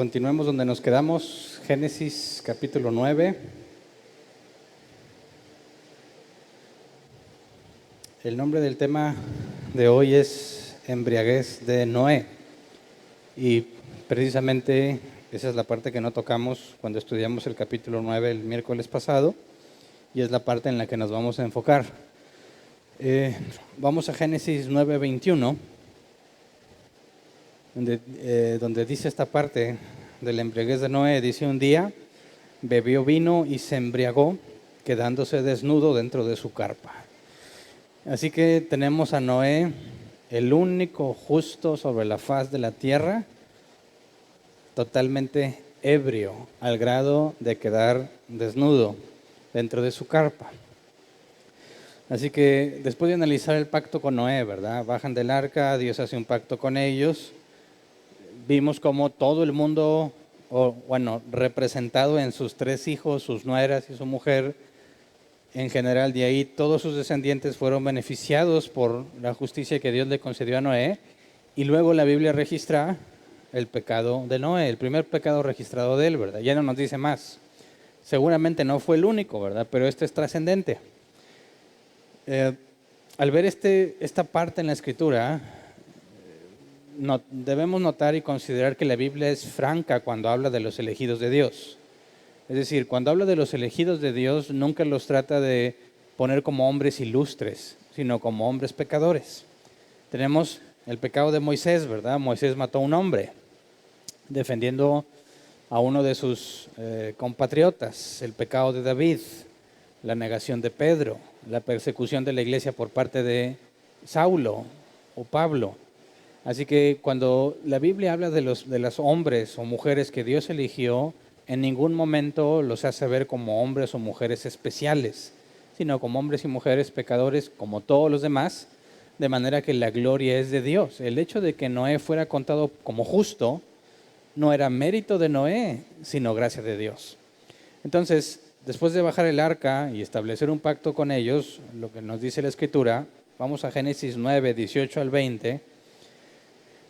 Continuemos donde nos quedamos, Génesis capítulo 9. El nombre del tema de hoy es embriaguez de Noé. Y precisamente esa es la parte que no tocamos cuando estudiamos el capítulo 9 el miércoles pasado. Y es la parte en la que nos vamos a enfocar. Vamos a Génesis 9:21. Donde dice esta parte de la embriaguez de Noé. Dice: un día bebió vino y se embriagó, quedándose desnudo dentro de su carpa. Así que tenemos a Noé, el único justo sobre la faz de la tierra, totalmente ebrio, al grado de quedar desnudo dentro de su carpa. Así que después de analizar el pacto con Noé, ¿verdad? Bajan del arca, Dios hace un pacto con ellos. Vimos cómo todo el mundo, representado en sus 3 hijos, sus nueras y su mujer, en general de ahí todos sus descendientes fueron beneficiados por la justicia que Dios le concedió a Noé. Y luego la Biblia registra el pecado de Noé, el primer pecado registrado de él, ¿verdad? Ya no nos dice más. Seguramente no fue el único, ¿verdad? Pero este es trascendente. Al ver esta parte en la Escritura, debemos notar y considerar que la Biblia es franca cuando habla de los elegidos de Dios. Es decir, cuando habla de los elegidos de Dios, nunca los trata de poner como hombres ilustres, sino como hombres pecadores. Tenemos el pecado de Moisés, ¿verdad? Moisés mató a un hombre defendiendo a uno de sus compatriotas. El pecado de David, la negación de Pedro, la persecución de la iglesia por parte de Saulo o Pablo. Así que cuando la Biblia habla de los hombres o mujeres que Dios eligió, en ningún momento los hace ver como hombres o mujeres especiales, sino como hombres y mujeres pecadores como todos los demás, de manera que la gloria es de Dios. El hecho de que Noé fuera contado como justo no era mérito de Noé, sino gracia de Dios. Entonces, después de bajar el arca y establecer un pacto con ellos, lo que nos dice la Escritura, vamos a Génesis 9, 18 al 20,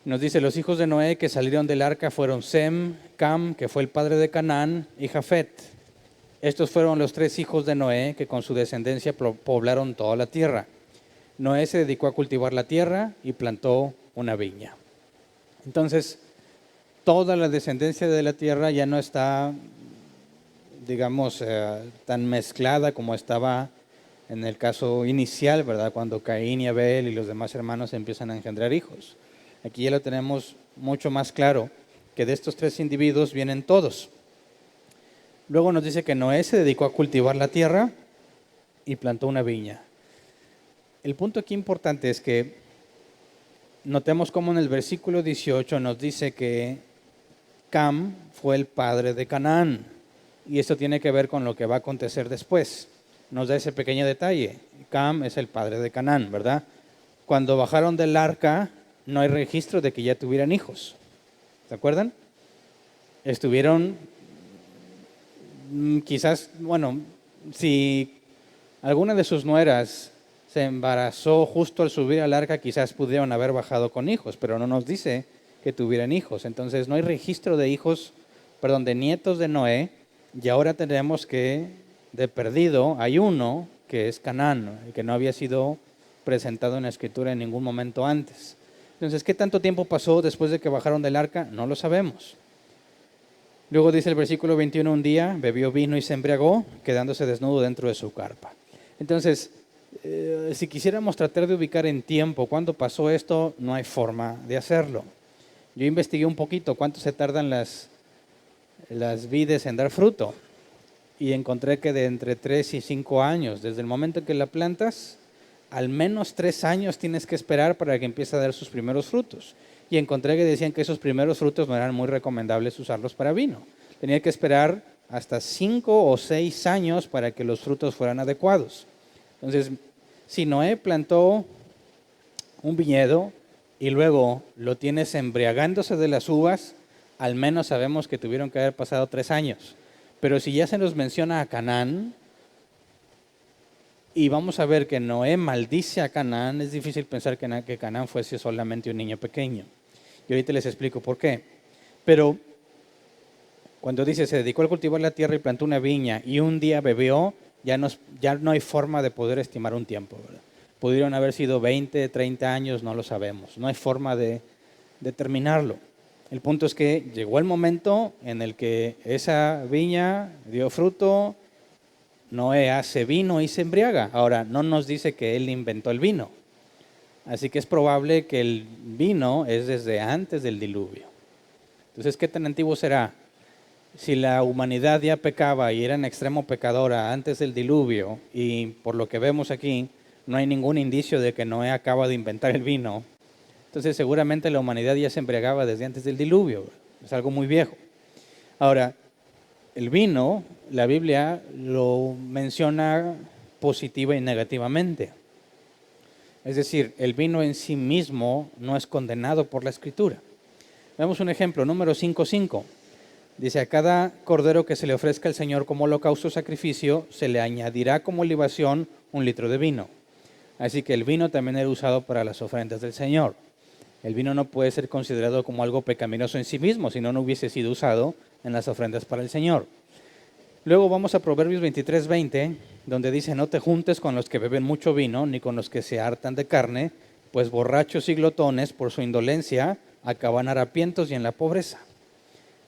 nos dice: los hijos de Noé que salieron del arca fueron Sem, Cam, que fue el padre de Canaán, y Jafet. Estos fueron los 3 hijos de Noé que con su descendencia poblaron toda la tierra. Noé se dedicó a cultivar la tierra y plantó una viña. Entonces, toda la descendencia de la tierra ya no está, digamos, tan mezclada como estaba en el caso inicial, ¿verdad? Cuando Caín y Abel y los demás hermanos empiezan a engendrar hijos. Aquí ya lo tenemos mucho más claro, que de estos 3 individuos vienen todos. Luego nos dice que Noé se dedicó a cultivar la tierra y plantó una viña. El punto aquí importante es que notemos cómo en el versículo 18 nos dice que Cam fue el padre de Canaán. Y esto tiene que ver con lo que va a acontecer después. Nos da ese pequeño detalle. Cam es el padre de Canaán, ¿verdad? Cuando bajaron del arca, no hay registro de que ya tuvieran hijos. ¿Se acuerdan? Estuvieron, quizás, si alguna de sus nueras se embarazó justo al subir al arca, quizás pudieron haber bajado con hijos, pero no nos dice que tuvieran hijos. Entonces no hay registro de de nietos de Noé, y ahora tenemos que, de perdido, hay uno que es Canaán, que no había sido presentado en la Escritura en ningún momento antes. Entonces, ¿qué tanto tiempo pasó después de que bajaron del arca? No lo sabemos. Luego dice el versículo 21, un día bebió vino y se embriagó, quedándose desnudo dentro de su carpa. Entonces, si quisiéramos tratar de ubicar en tiempo cuándo pasó esto, no hay forma de hacerlo. Yo investigué un poquito cuánto se tardan las vides en dar fruto y encontré que de entre 3 y 5 años, desde el momento en que la plantas, al menos 3 años tienes que esperar para que empiece a dar sus primeros frutos. Y encontré que decían que esos primeros frutos no eran muy recomendables usarlos para vino. Tenía que esperar hasta 5 o 6 años para que los frutos fueran adecuados. Entonces, si Noé plantó un viñedo y luego lo tienes embriagándose de las uvas, al menos sabemos que tuvieron que haber pasado 3 años. Pero si ya se nos menciona a Canaán, y vamos a ver que Noé maldice a Canaán, es difícil pensar que Canaán fuese solamente un niño pequeño. Y ahorita les explico por qué. Pero Cuando dice se dedicó a cultivar la tierra y plantó una viña y un día bebió, ya no hay forma de poder estimar un tiempo, ¿verdad? Pudieron haber sido 20, 30 años, no lo sabemos. No hay forma de determinarlo. El punto es que llegó el momento en el que esa viña dio fruto, Noé hace vino y se embriaga. Ahora, no nos dice que él inventó el vino. Así que es probable que el vino es desde antes del diluvio. Entonces, ¿qué tan antiguo será? Si la humanidad ya pecaba y era en extremo pecadora antes del diluvio, y por lo que vemos aquí, no hay ningún indicio de que Noé acaba de inventar el vino, entonces seguramente la humanidad ya se embriagaba desde antes del diluvio. Es algo muy viejo. Ahora, el vino, la Biblia lo menciona positiva y negativamente. Es decir, el vino en sí mismo no es condenado por la Escritura. Veamos un ejemplo, número 5:5. Dice, a cada cordero que se le ofrezca al Señor como holocausto o sacrificio, se le añadirá como libación 1 litro de vino. Así que el vino también era usado para las ofrendas del Señor. El vino no puede ser considerado como algo pecaminoso en sí mismo, si no, no hubiese sido usado en las ofrendas para el Señor. Luego vamos a Proverbios 23:20, donde dice, no te juntes con los que beben mucho vino, ni con los que se hartan de carne, pues borrachos y glotones por su indolencia acaban harapientos y en la pobreza.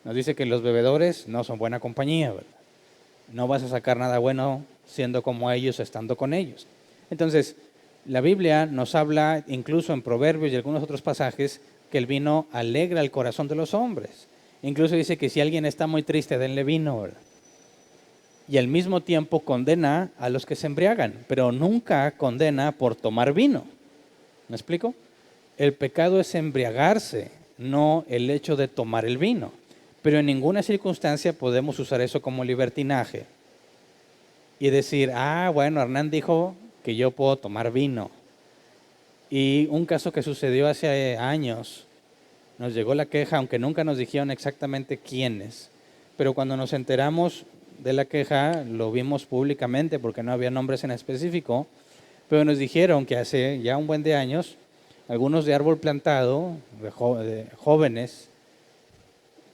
Nos dice que los bebedores no son buena compañía, ¿verdad? No vas a sacar nada bueno siendo como ellos, estando con ellos. Entonces, la Biblia nos habla, incluso en Proverbios y algunos otros pasajes, que el vino alegra el corazón de los hombres. Incluso dice que si alguien está muy triste, denle vino, ¿verdad? Y al mismo tiempo condena a los que se embriagan, pero nunca condena por tomar vino. ¿Me explico? El pecado es embriagarse, no el hecho de tomar el vino. Pero en ninguna circunstancia podemos usar eso como libertinaje y decir, bueno, Hernán dijo que yo puedo tomar vino. Y un caso que sucedió hace años, nos llegó la queja, aunque nunca nos dijeron exactamente quiénes, pero cuando nos enteramos de la queja, lo vimos públicamente porque no había nombres en específico, pero nos dijeron que hace ya un buen de años, algunos de árbol plantado, de jóvenes,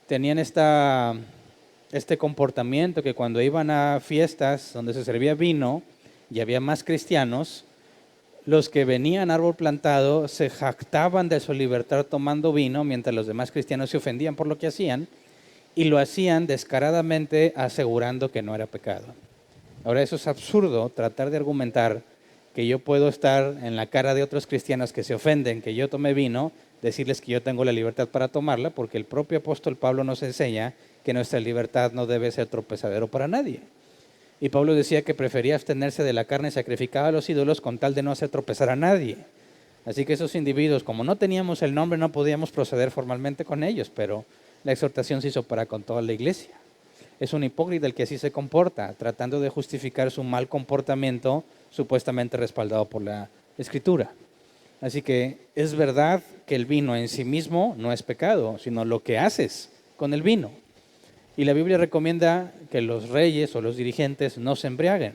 tenían este comportamiento que cuando iban a fiestas donde se servía vino y había más cristianos, los que venían a árbol plantado se jactaban de su libertad tomando vino, mientras los demás cristianos se ofendían por lo que hacían, y lo hacían descaradamente asegurando que no era pecado. Ahora, eso es absurdo, tratar de argumentar que yo puedo estar en la cara de otros cristianos que se ofenden que yo tome vino, decirles que yo tengo la libertad para tomarla, porque el propio apóstol Pablo nos enseña que nuestra libertad no debe ser tropezadero para nadie. Y Pablo decía que prefería abstenerse de la carne sacrificada a los ídolos con tal de no hacer tropezar a nadie. Así que esos individuos, como no teníamos el nombre, no podíamos proceder formalmente con ellos, pero la exhortación se hizo para con toda la iglesia. Es un hipócrita el que así se comporta, tratando de justificar su mal comportamiento supuestamente respaldado por la Escritura. Así que es verdad que el vino en sí mismo no es pecado, sino lo que haces con el vino. Y la Biblia recomienda que los reyes o los dirigentes no se embriaguen.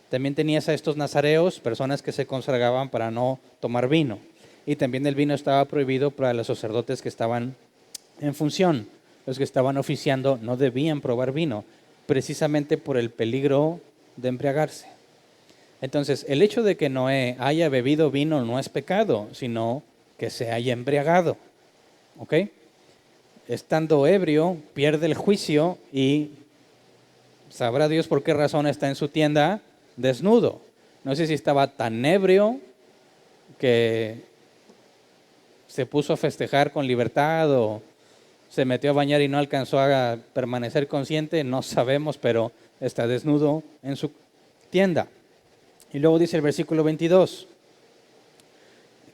También tenías a estos nazareos, personas que se consagraban para no tomar vino. Y también el vino estaba prohibido para los sacerdotes que estaban en función. Los que estaban oficiando no debían probar vino, precisamente por el peligro de embriagarse. Entonces, el hecho de que Noé haya bebido vino no es pecado, sino que se haya embriagado. ¿Ok? Estando ebrio, pierde el juicio y sabrá Dios por qué razón está en su tienda desnudo. No sé si estaba tan ebrio que se puso a festejar con libertad o se metió a bañar y no alcanzó a permanecer consciente, no sabemos, pero está desnudo en su tienda. Y luego dice el versículo 22,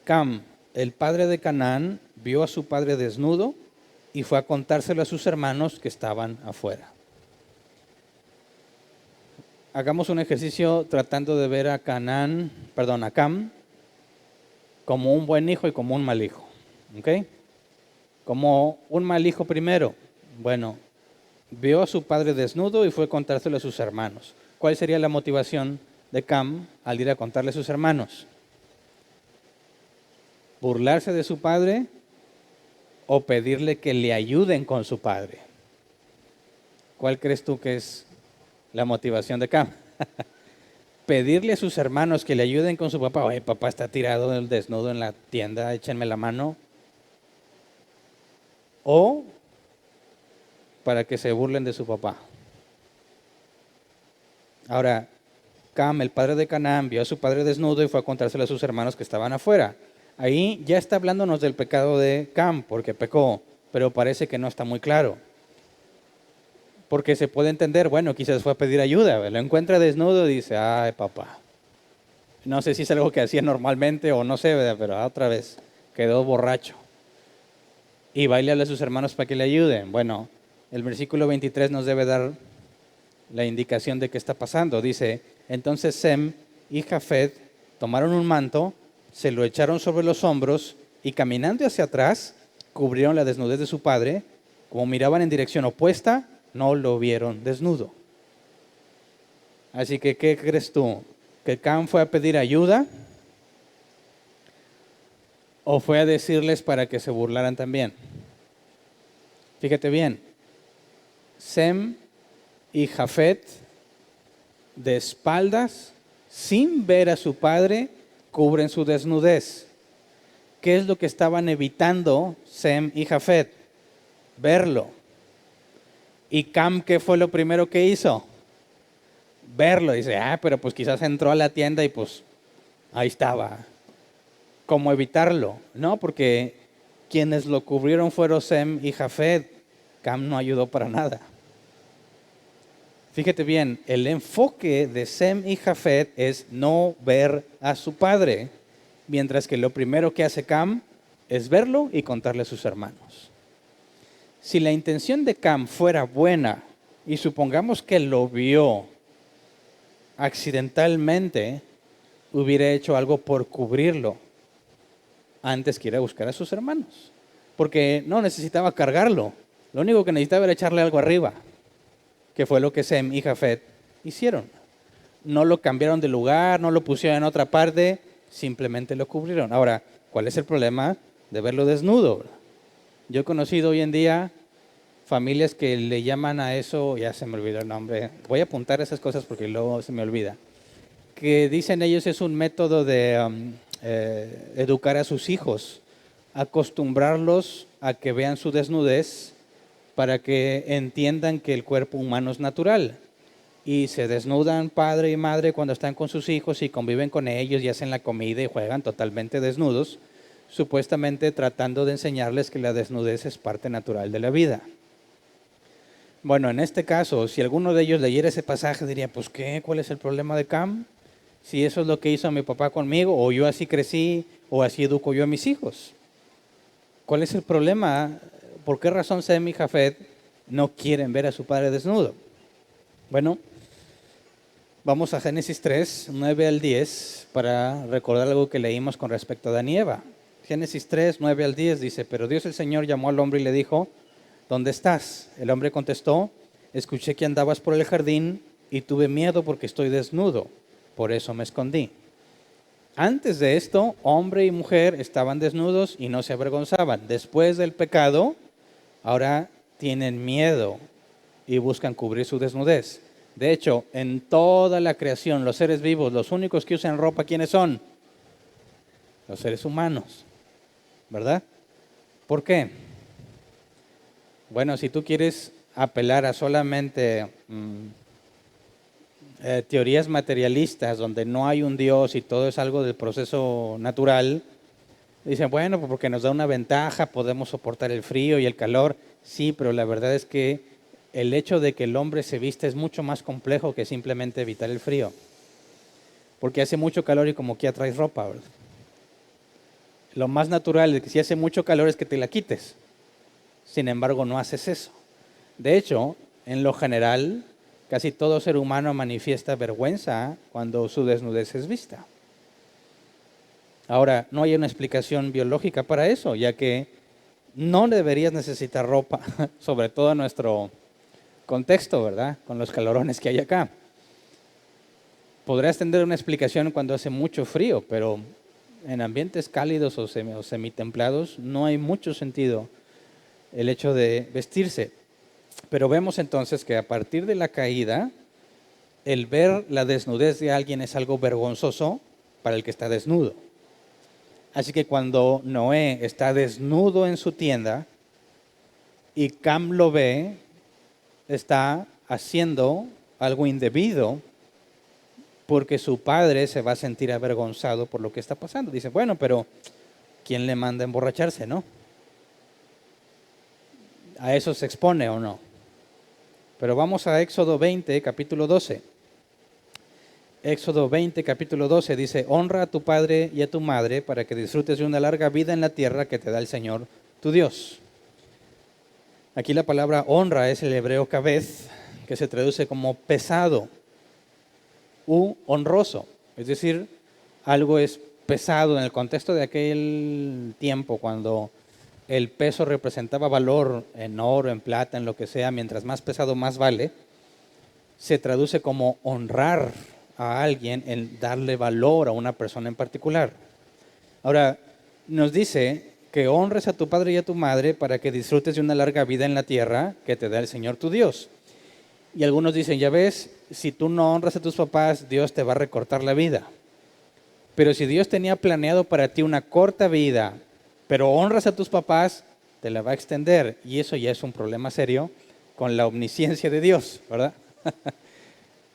Cam, el padre de Canaán, vio a su padre desnudo y fue a contárselo a sus hermanos que estaban afuera. Hagamos un ejercicio tratando de ver a Cam como un buen hijo y como un mal hijo. ¿Ok? Como un mal hijo primero. Bueno, vio a su padre desnudo y fue a contárselo a sus hermanos. ¿Cuál sería la motivación de Cam al ir a contarle a sus hermanos? ¿Burlarse de su padre o pedirle que le ayuden con su padre? ¿Cuál crees tú que es la motivación de Cam? Pedirle a sus hermanos que le ayuden con su papá. Oye, papá está tirado desnudo en la tienda, échenme la mano. O para que se burlen de su papá. Ahora, Cam, el padre de Canaán, vio a su padre desnudo y fue a contárselo a sus hermanos que estaban afuera. Ahí ya está hablándonos del pecado de Cam, porque pecó, pero parece que no está muy claro. Porque se puede entender, bueno, quizás fue a pedir ayuda, lo encuentra desnudo y dice, ay papá. No sé si es algo que hacía normalmente o no sé, ¿verdad? Pero otra vez quedó borracho. Y va y le habla a sus hermanos para que le ayuden. Bueno, el versículo 23 nos debe dar la indicación de qué está pasando. Dice, entonces Sem y Jafet tomaron un manto, se lo echaron sobre los hombros y caminando hacia atrás, cubrieron la desnudez de su padre. Como miraban en dirección opuesta, no lo vieron desnudo. Así que, ¿qué crees tú? ¿Que Cam fue a pedir ayuda? ¿O fue a decirles para que se burlaran también? Fíjate bien, Sem y Jafet, de espaldas, sin ver a su padre, cubren su desnudez. ¿Qué es lo que estaban evitando Sem y Jafet? Verlo. ¿Y Cam qué fue lo primero que hizo? Verlo. Dice, pero pues quizás entró a la tienda y pues ahí estaba. ¿Cómo evitarlo? No, porque quienes lo cubrieron fueron Sem y Jafet. Cam no ayudó para nada. Fíjate bien, el enfoque de Sem y Jafet es no ver a su padre, mientras que lo primero que hace Cam es verlo y contarle a sus hermanos. Si la intención de Cam fuera buena y supongamos que lo vio accidentalmente, hubiera hecho algo por cubrirlo antes que ir a buscar a sus hermanos, porque no necesitaba cargarlo, lo único que necesitaba era echarle algo arriba, que fue lo que Sem y Jafet hicieron. No lo cambiaron de lugar, no lo pusieron en otra parte, simplemente lo cubrieron. Ahora, ¿cuál es el problema de verlo desnudo? Yo he conocido hoy en día familias que le llaman a eso, ya se me olvidó el nombre, voy a apuntar esas cosas porque luego se me olvida, que dicen ellos es un método de educar a sus hijos, acostumbrarlos a que vean su desnudez para que entiendan que el cuerpo humano es natural. Y se desnudan padre y madre cuando están con sus hijos y conviven con ellos y hacen la comida y juegan totalmente desnudos, supuestamente tratando de enseñarles que la desnudez es parte natural de la vida. Bueno, en este caso, si alguno de ellos leyera ese pasaje, diría, pues ¿qué? ¿Cuál es el problema de Cam? Si eso es lo que hizo mi papá conmigo, o yo así crecí, o así educo yo a mis hijos. ¿Cuál es el problema? ¿Por qué razón Sem y Jafet no quieren ver a su padre desnudo? Bueno, vamos a Génesis 3, 9 al 10, para recordar algo que leímos con respecto a Adán y Eva. Génesis 3, 9 al 10 dice, pero Dios el Señor llamó al hombre y le dijo, ¿dónde estás? El hombre contestó, escuché que andabas por el jardín y tuve miedo porque estoy desnudo, por eso me escondí. Antes de esto, hombre y mujer estaban desnudos y no se avergonzaban. Después del pecado, ahora tienen miedo y buscan cubrir su desnudez. De hecho, en toda la creación, los seres vivos, los únicos que usan ropa, ¿quiénes son? Los seres humanos, ¿verdad? ¿Por qué? Bueno, si tú quieres apelar a solamente teorías materialistas donde no hay un Dios y todo es algo del proceso natural, dicen, bueno, pues porque nos da una ventaja, podemos soportar el frío y el calor. Sí, pero la verdad es que el hecho de que el hombre se vista es mucho más complejo que simplemente evitar el frío. Porque hace mucho calor y como que traes ropa, ¿verdad? Lo más natural es que si hace mucho calor es que te la quites. Sin embargo, no haces eso. De hecho, en lo general, casi todo ser humano manifiesta vergüenza cuando su desnudez es vista. Ahora, no hay una explicación biológica para eso, ya que no deberías necesitar ropa, sobre todo en nuestro contexto, ¿verdad? Con los calorones que hay acá. Podrías tener una explicación cuando hace mucho frío, pero en ambientes cálidos o semitemplados no hay mucho sentido el hecho de vestirse. Pero vemos entonces que a partir de la caída, el ver la desnudez de alguien es algo vergonzoso para el que está desnudo. Así que cuando Noé está desnudo en su tienda y Cam lo ve, está haciendo algo indebido porque su padre se va a sentir avergonzado por lo que está pasando. Dice, bueno, pero ¿quién le manda a emborracharse, no? ¿A eso se expone o no? Pero vamos a Éxodo 20, capítulo 12. Éxodo 20, capítulo 12 dice, honra a tu padre y a tu madre para que disfrutes de una larga vida en la tierra que te da el Señor, tu Dios. Aquí la palabra honra es el hebreo kaved, que se traduce como pesado u honroso. Es decir, algo es pesado en el contexto de aquel tiempo cuando el peso representaba valor en oro, en plata, en lo que sea, mientras más pesado más vale, se traduce como honrar a alguien, en darle valor a una persona en particular. Ahora, nos dice que honres a tu padre y a tu madre para que disfrutes de una larga vida en la tierra que te da el Señor tu Dios. Y algunos dicen, ya ves, si tú no honras a tus papás, Dios te va a recortar la vida. Pero si Dios tenía planeado para ti una corta vida, pero honras a tus papás, te la va a extender. Y eso ya es un problema serio con la omnisciencia de Dios, ¿verdad?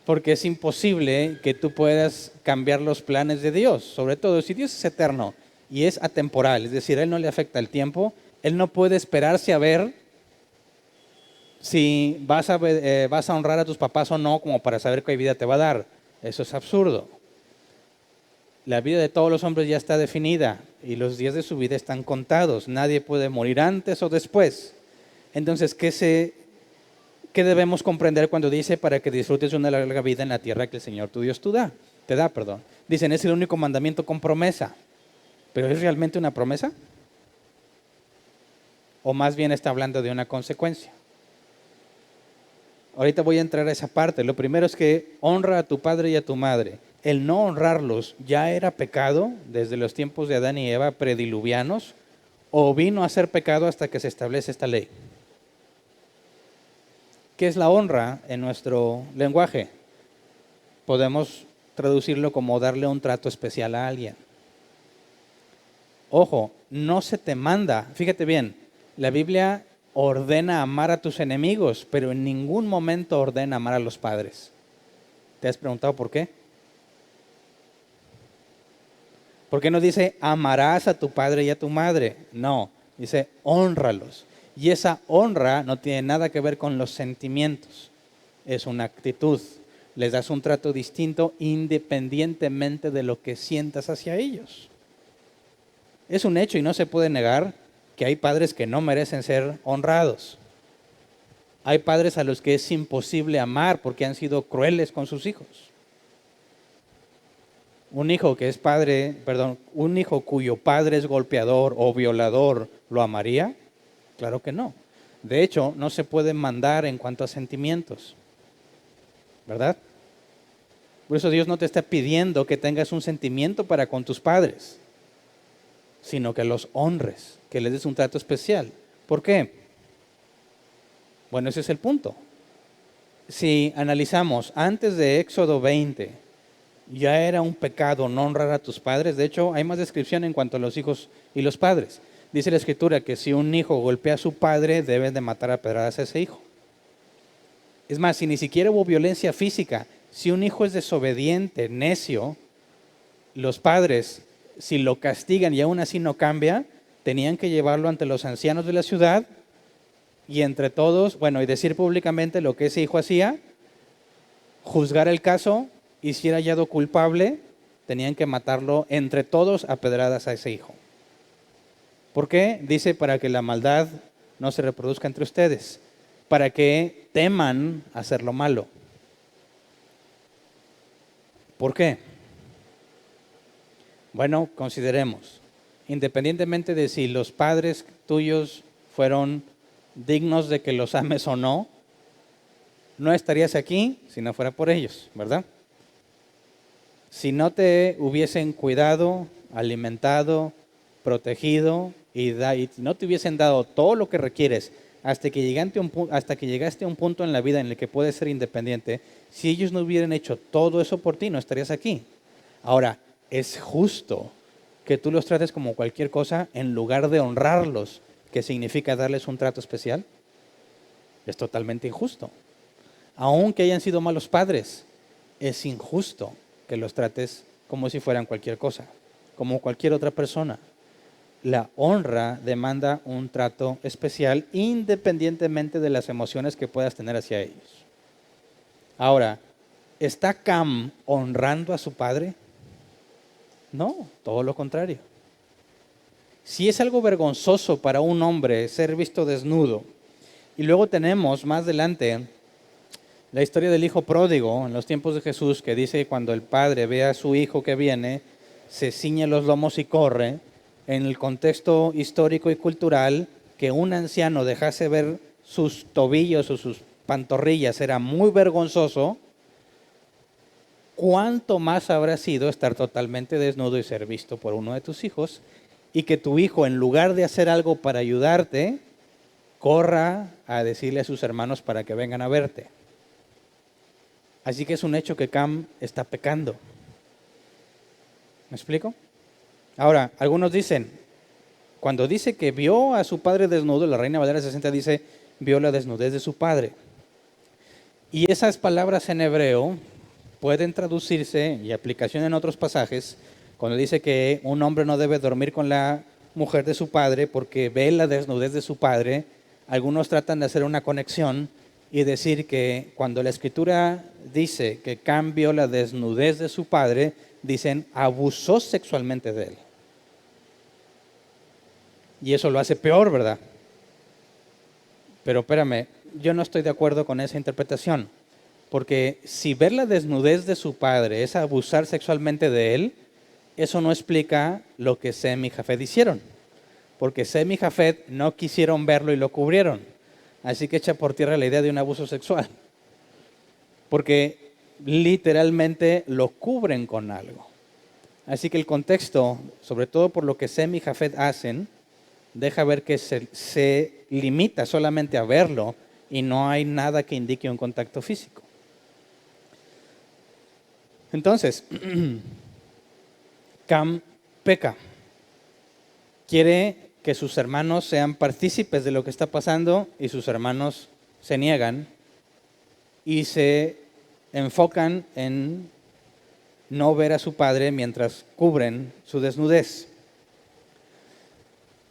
Porque es imposible que tú puedas cambiar los planes de Dios. Sobre todo, si Dios es eterno y es atemporal, es decir, a Él no le afecta el tiempo, Él no puede esperarse a ver si vas a honrar a tus papás o no, como para saber qué vida te va a dar. Eso es absurdo. La vida de todos los hombres ya está definida y los días de su vida están contados. Nadie puede morir antes o después. Entonces, ¿qué debemos comprender cuando dice para que disfrutes de una larga vida en la tierra que el Señor tu Dios te da? Dicen, es el único mandamiento con promesa. ¿Pero es realmente una promesa? ¿O más bien está hablando de una consecuencia? Ahorita voy a entrar a esa parte. Lo primero es que honra a tu padre y a tu madre. El no honrarlos ya era pecado desde los tiempos de Adán y Eva prediluvianos, o vino a ser pecado hasta que se establece esta ley. ¿Qué es la honra en nuestro lenguaje? Podemos traducirlo como darle un trato especial a alguien. Ojo, no se te manda, fíjate bien, la Biblia ordena amar a tus enemigos, pero en ningún momento ordena amar a los padres. ¿Te has preguntado por qué? ¿Por qué no dice amarás a tu padre y a tu madre? No, dice hónralos. Y esa honra no tiene nada que ver con los sentimientos, es una actitud. Les das un trato distinto independientemente de lo que sientas hacia ellos. Es un hecho y no se puede negar que hay padres que no merecen ser honrados. Hay padres a los que es imposible amar porque han sido crueles con sus hijos. Un hijo cuyo padre es golpeador o violador, ¿lo amaría? Claro que no. De hecho, no se puede mandar en cuanto a sentimientos, ¿verdad? Por eso Dios no te está pidiendo que tengas un sentimiento para con tus padres, sino que los honres, que les des un trato especial. ¿Por qué? Bueno, ese es el punto. Si analizamos, antes de Éxodo 20, ya era un pecado no honrar a tus padres. De hecho, hay más descripción en cuanto a los hijos y los padres. Dice la Escritura que si un hijo golpea a su padre, deben de matar a pedradas a ese hijo. Es más, si ni siquiera hubo violencia física, si un hijo es desobediente, necio, los padres, si lo castigan y aún así no cambia, tenían que llevarlo ante los ancianos de la ciudad y entre todos, y decir públicamente lo que ese hijo hacía, juzgar el caso y si era hallado culpable, tenían que matarlo entre todos a pedradas a ese hijo. ¿Por qué? Dice, para que la maldad no se reproduzca entre ustedes, para que teman hacer lo malo. ¿Por qué? Bueno, consideremos, independientemente de si los padres tuyos fueron dignos de que los ames o no, no estarías aquí si no fuera por ellos, ¿verdad? Si no te hubiesen cuidado, alimentado, protegido y no te hubiesen dado todo lo que requieres hasta que llegaste a un punto en la vida en el que puedes ser independiente, si ellos no hubieran hecho todo eso por ti, no estarías aquí. Ahora, es justo que tú los trates como cualquier cosa en lugar de honrarlos, que significa darles un trato especial. Es totalmente injusto. Aunque hayan sido malos padres, es injusto que los trates como si fueran cualquier cosa, como cualquier otra persona. La honra demanda un trato especial independientemente de las emociones que puedas tener hacia ellos. Ahora, ¿está Cam honrando a su padre? No, todo lo contrario. Si es algo vergonzoso para un hombre ser visto desnudo, y luego tenemos más adelante la historia del hijo pródigo en los tiempos de Jesús, que dice que cuando el padre ve a su hijo que viene, se ciñe los lomos y corre. En el contexto histórico y cultural, que un anciano dejase ver sus tobillos o sus pantorrillas era muy vergonzoso. ¿Cuánto más habrá sido estar totalmente desnudo y ser visto por uno de tus hijos? Y que tu hijo, en lugar de hacer algo para ayudarte, corra a decirle a sus hermanos para que vengan a verte. Así que es un hecho que Cam está pecando. ¿Me explico? Ahora, algunos dicen, cuando dice que vio a su padre desnudo, la Reina Valera 60 dice, vio la desnudez de su padre. Y esas palabras en hebreo pueden traducirse, y aplicación en otros pasajes, cuando dice que un hombre no debe dormir con la mujer de su padre porque ve la desnudez de su padre. Algunos tratan de hacer una conexión y decir que cuando la Escritura dice que Cam vio la desnudez de su padre, dicen abusó sexualmente de él. Y eso lo hace peor, ¿verdad? Pero espérame, yo no estoy de acuerdo con esa interpretación. Porque si ver la desnudez de su padre es abusar sexualmente de él, eso no explica lo que Sem y Jafet hicieron. Porque Sem y Jafet no quisieron verlo y lo cubrieron. Así que echa por tierra la idea de un abuso sexual. Porque literalmente lo cubren con algo. Así que el contexto, sobre todo por lo que Sem y Jafet hacen, deja ver que se limita solamente a verlo y no hay nada que indique un contacto físico. Entonces, Cam peca. Quiere que sus hermanos sean partícipes de lo que está pasando y sus hermanos se niegan y se enfocan en no ver a su padre mientras cubren su desnudez.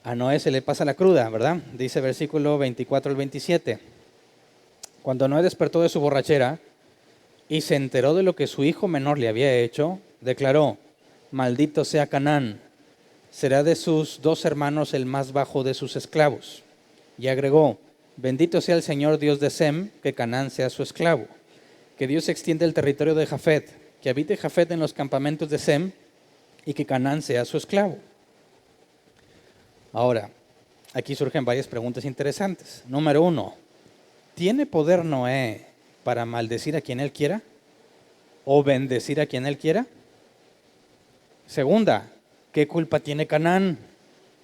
A Noé se le pasa la cruda, ¿verdad? Dice versículo 24 al 27. Cuando Noé despertó de su borrachera y se enteró de lo que su hijo menor le había hecho, declaró, maldito sea Canaán, será de sus dos hermanos el más bajo de sus esclavos. Y agregó, bendito sea el Señor Dios de Sem, que Canaán sea su esclavo. Que Dios extienda el territorio de Jafet, que habite Jafet en los campamentos de Sem y que Canaán sea su esclavo. Ahora, aquí surgen varias preguntas interesantes. Número 1, ¿tiene poder Noé para maldecir a quien él quiera o bendecir a quien él quiera? Segunda, ¿qué culpa tiene Canaán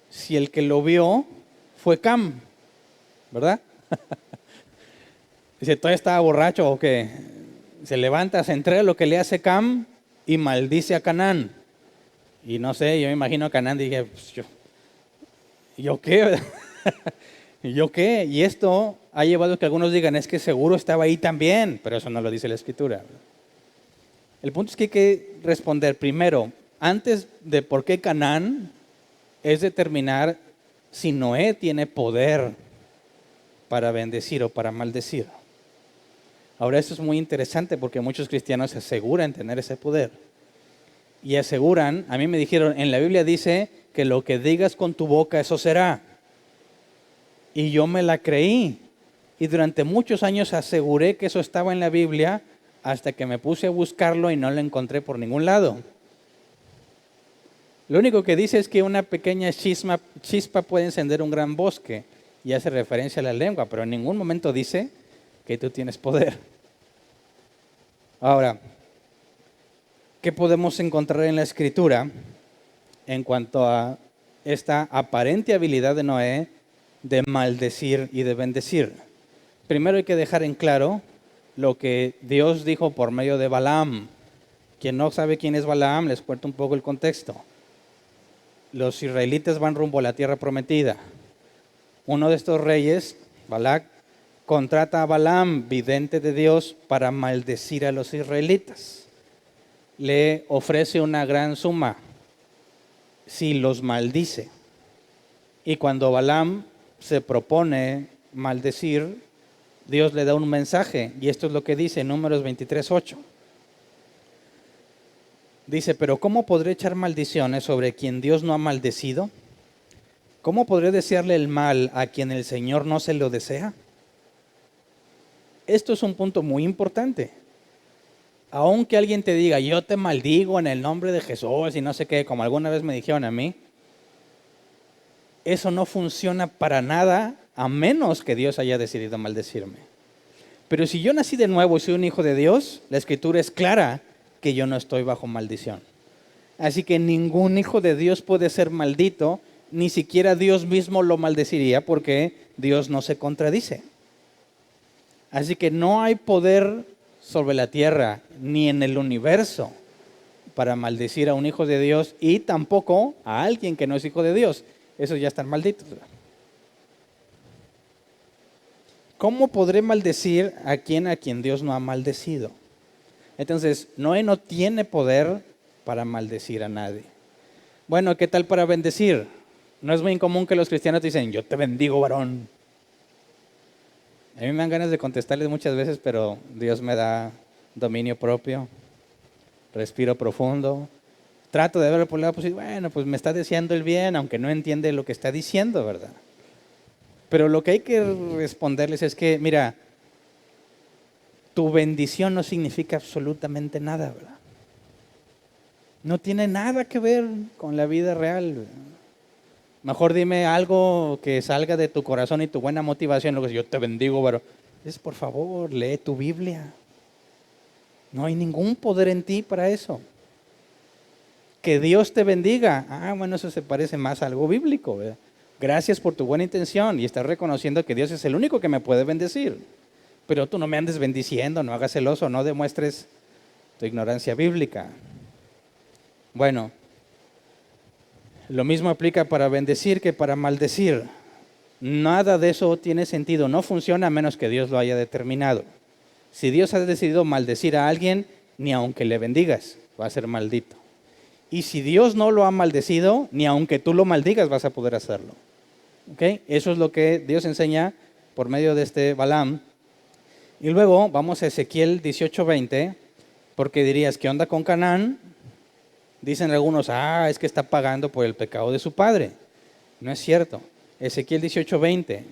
si el que lo vio fue Cam? ¿Verdad? Dice, ¿todavía estaba borracho o qué? Se levanta, se entrega lo que le hace Cam y maldice a Canaán. Y no sé, yo me imagino a Canaán, dije, pues ¿yo qué? ¿Yo qué? Y esto ha llevado a que algunos digan, es que seguro estaba ahí también, pero eso no lo dice la Escritura. El punto es que hay que responder primero, antes de por qué Canaán, es determinar si Noé tiene poder para bendecir o para maldecir. Ahora, esto es muy interesante porque muchos cristianos se aseguran tener ese poder. Y aseguran, a mí me dijeron, en la Biblia dice que lo que digas con tu boca, eso será. Y yo me la creí. Y durante muchos años aseguré que eso estaba en la Biblia hasta que me puse a buscarlo y no lo encontré por ningún lado. Lo único que dice es que una pequeña chispa puede encender un gran bosque y hace referencia a la lengua, pero en ningún momento dice que tú tienes poder. Ahora, ¿qué podemos encontrar en la Escritura en cuanto a esta aparente habilidad de Noé de maldecir y de bendecir. Primero hay que dejar en claro lo que Dios dijo por medio de Balaam. Quien no sabe quién es Balaam, les cuento un poco el contexto. Los israelitas van rumbo a la tierra prometida. Uno de estos reyes, Balac, contrata a Balaam, vidente de Dios, para maldecir a los israelitas. Le ofrece una gran suma si los maldice. Y cuando Balaam se propone maldecir, Dios le da un mensaje, y esto es lo que dice en Números 23:8. Dice, pero ¿cómo podré echar maldiciones sobre quien Dios no ha maldecido? ¿Cómo podré desearle el mal a quien el Señor no se lo desea? Esto es un punto muy importante. Aunque alguien te diga, yo te maldigo en el nombre de Jesús y no sé qué, como alguna vez me dijeron a mí, eso no funciona para nada a menos que Dios haya decidido maldecirme. Pero si yo nací de nuevo y soy un hijo de Dios, la Escritura es clara que yo no estoy bajo maldición. Así que ningún hijo de Dios puede ser maldito, ni siquiera Dios mismo lo maldeciría porque Dios no se contradice. Así que no hay poder sobre la tierra ni en el universo para maldecir a un hijo de Dios y tampoco a alguien que no es hijo de Dios. Esos ya están malditos. ¿Cómo podré maldecir a quien Dios no ha maldecido? Entonces, Noé no tiene poder para maldecir a nadie. Bueno, ¿qué tal para bendecir? No es muy común que los cristianos dicen, yo te bendigo, varón. A mí me dan ganas de contestarles muchas veces, pero Dios me da dominio propio, respiro profundo, trato de verlo por el lado positivo. Bueno, pues me está deseando el bien, aunque no entiende lo que está diciendo, ¿verdad? Pero lo que hay que responderles es que, mira, tu bendición no significa absolutamente nada, ¿verdad? No tiene nada que ver con la vida real, ¿verdad? Mejor dime algo que salga de tu corazón y tu buena motivación. Luego, yo te bendigo, pero es por favor, lee tu Biblia. No hay ningún poder en ti para eso. Que Dios te bendiga. Bueno, eso se parece más a algo bíblico, ¿verdad? Gracias por tu buena intención y estás reconociendo que Dios es el único que me puede bendecir. Pero tú no me andes bendiciendo, no hagas celoso, no demuestres tu ignorancia bíblica. Bueno, lo mismo aplica para bendecir que para maldecir. Nada de eso tiene sentido, no funciona a menos que Dios lo haya determinado. Si Dios ha decidido maldecir a alguien, ni aunque le bendigas, va a ser maldito. Y si Dios no lo ha maldecido, ni aunque tú lo maldigas, vas a poder hacerlo. ¿Okay? Eso es lo que Dios enseña por medio de este Balaam. Y luego vamos a Ezequiel 18:20, porque dirías, ¿qué onda con Canaán? Dicen algunos, es que está pagando por el pecado de su padre. No es cierto. Ezequiel 18:20,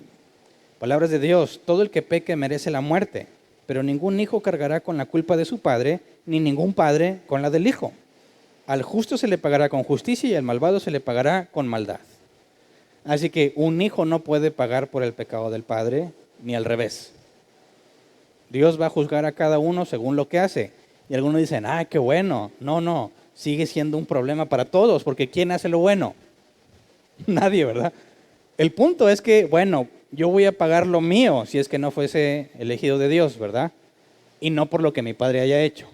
palabras de Dios, todo el que peque merece la muerte, pero ningún hijo cargará con la culpa de su padre, ni ningún padre con la del hijo. Al justo se le pagará con justicia y al malvado se le pagará con maldad. Así que un hijo no puede pagar por el pecado del padre, ni al revés. Dios va a juzgar a cada uno según lo que hace. Y algunos dicen, qué bueno. No, sigue siendo un problema para todos, porque ¿quién hace lo bueno? Nadie, ¿verdad? El punto es que, bueno, yo voy a pagar lo mío si es que no fuese elegido de Dios, ¿verdad? Y no por lo que mi padre haya hecho.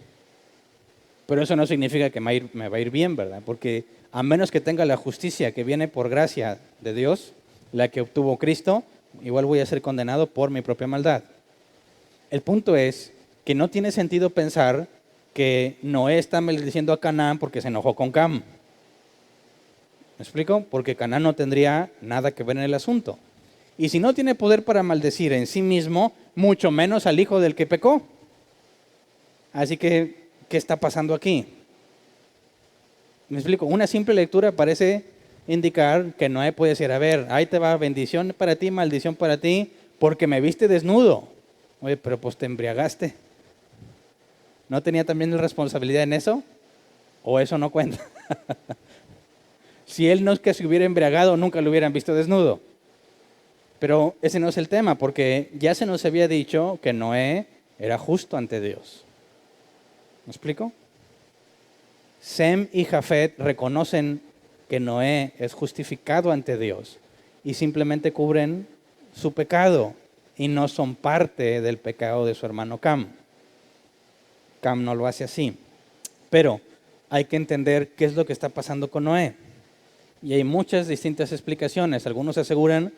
Pero eso no significa que me va a ir bien, ¿verdad? Porque a menos que tenga la justicia que viene por gracia de Dios, la que obtuvo Cristo, igual voy a ser condenado por mi propia maldad. El punto es que no tiene sentido pensar que Noé está maldiciendo a Canaán porque se enojó con Cam. ¿Me explico? Porque Canaán no tendría nada que ver en el asunto. Y si no tiene poder para maldecir en sí mismo, mucho menos al hijo del que pecó. Así que, ¿qué está pasando aquí? ¿Me explico? Una simple lectura parece indicar que Noé puede decir, a ver, ahí te va bendición para ti, maldición para ti, porque me viste desnudo. Oye, pero pues te embriagaste. ¿No tenía también la responsabilidad en eso? ¿O eso no cuenta? Si él no es que se hubiera embriagado, nunca lo hubieran visto desnudo. Pero ese no es el tema, porque ya se nos había dicho que Noé era justo ante Dios. ¿Me explico? Sem y Jafet reconocen que Noé es justificado ante Dios. y simplemente cubren su pecado y no son parte del pecado de su hermano Cam. Cam no lo hace así. Pero hay que entender qué es lo que está pasando con Noé. Y hay muchas distintas explicaciones. Algunos aseguran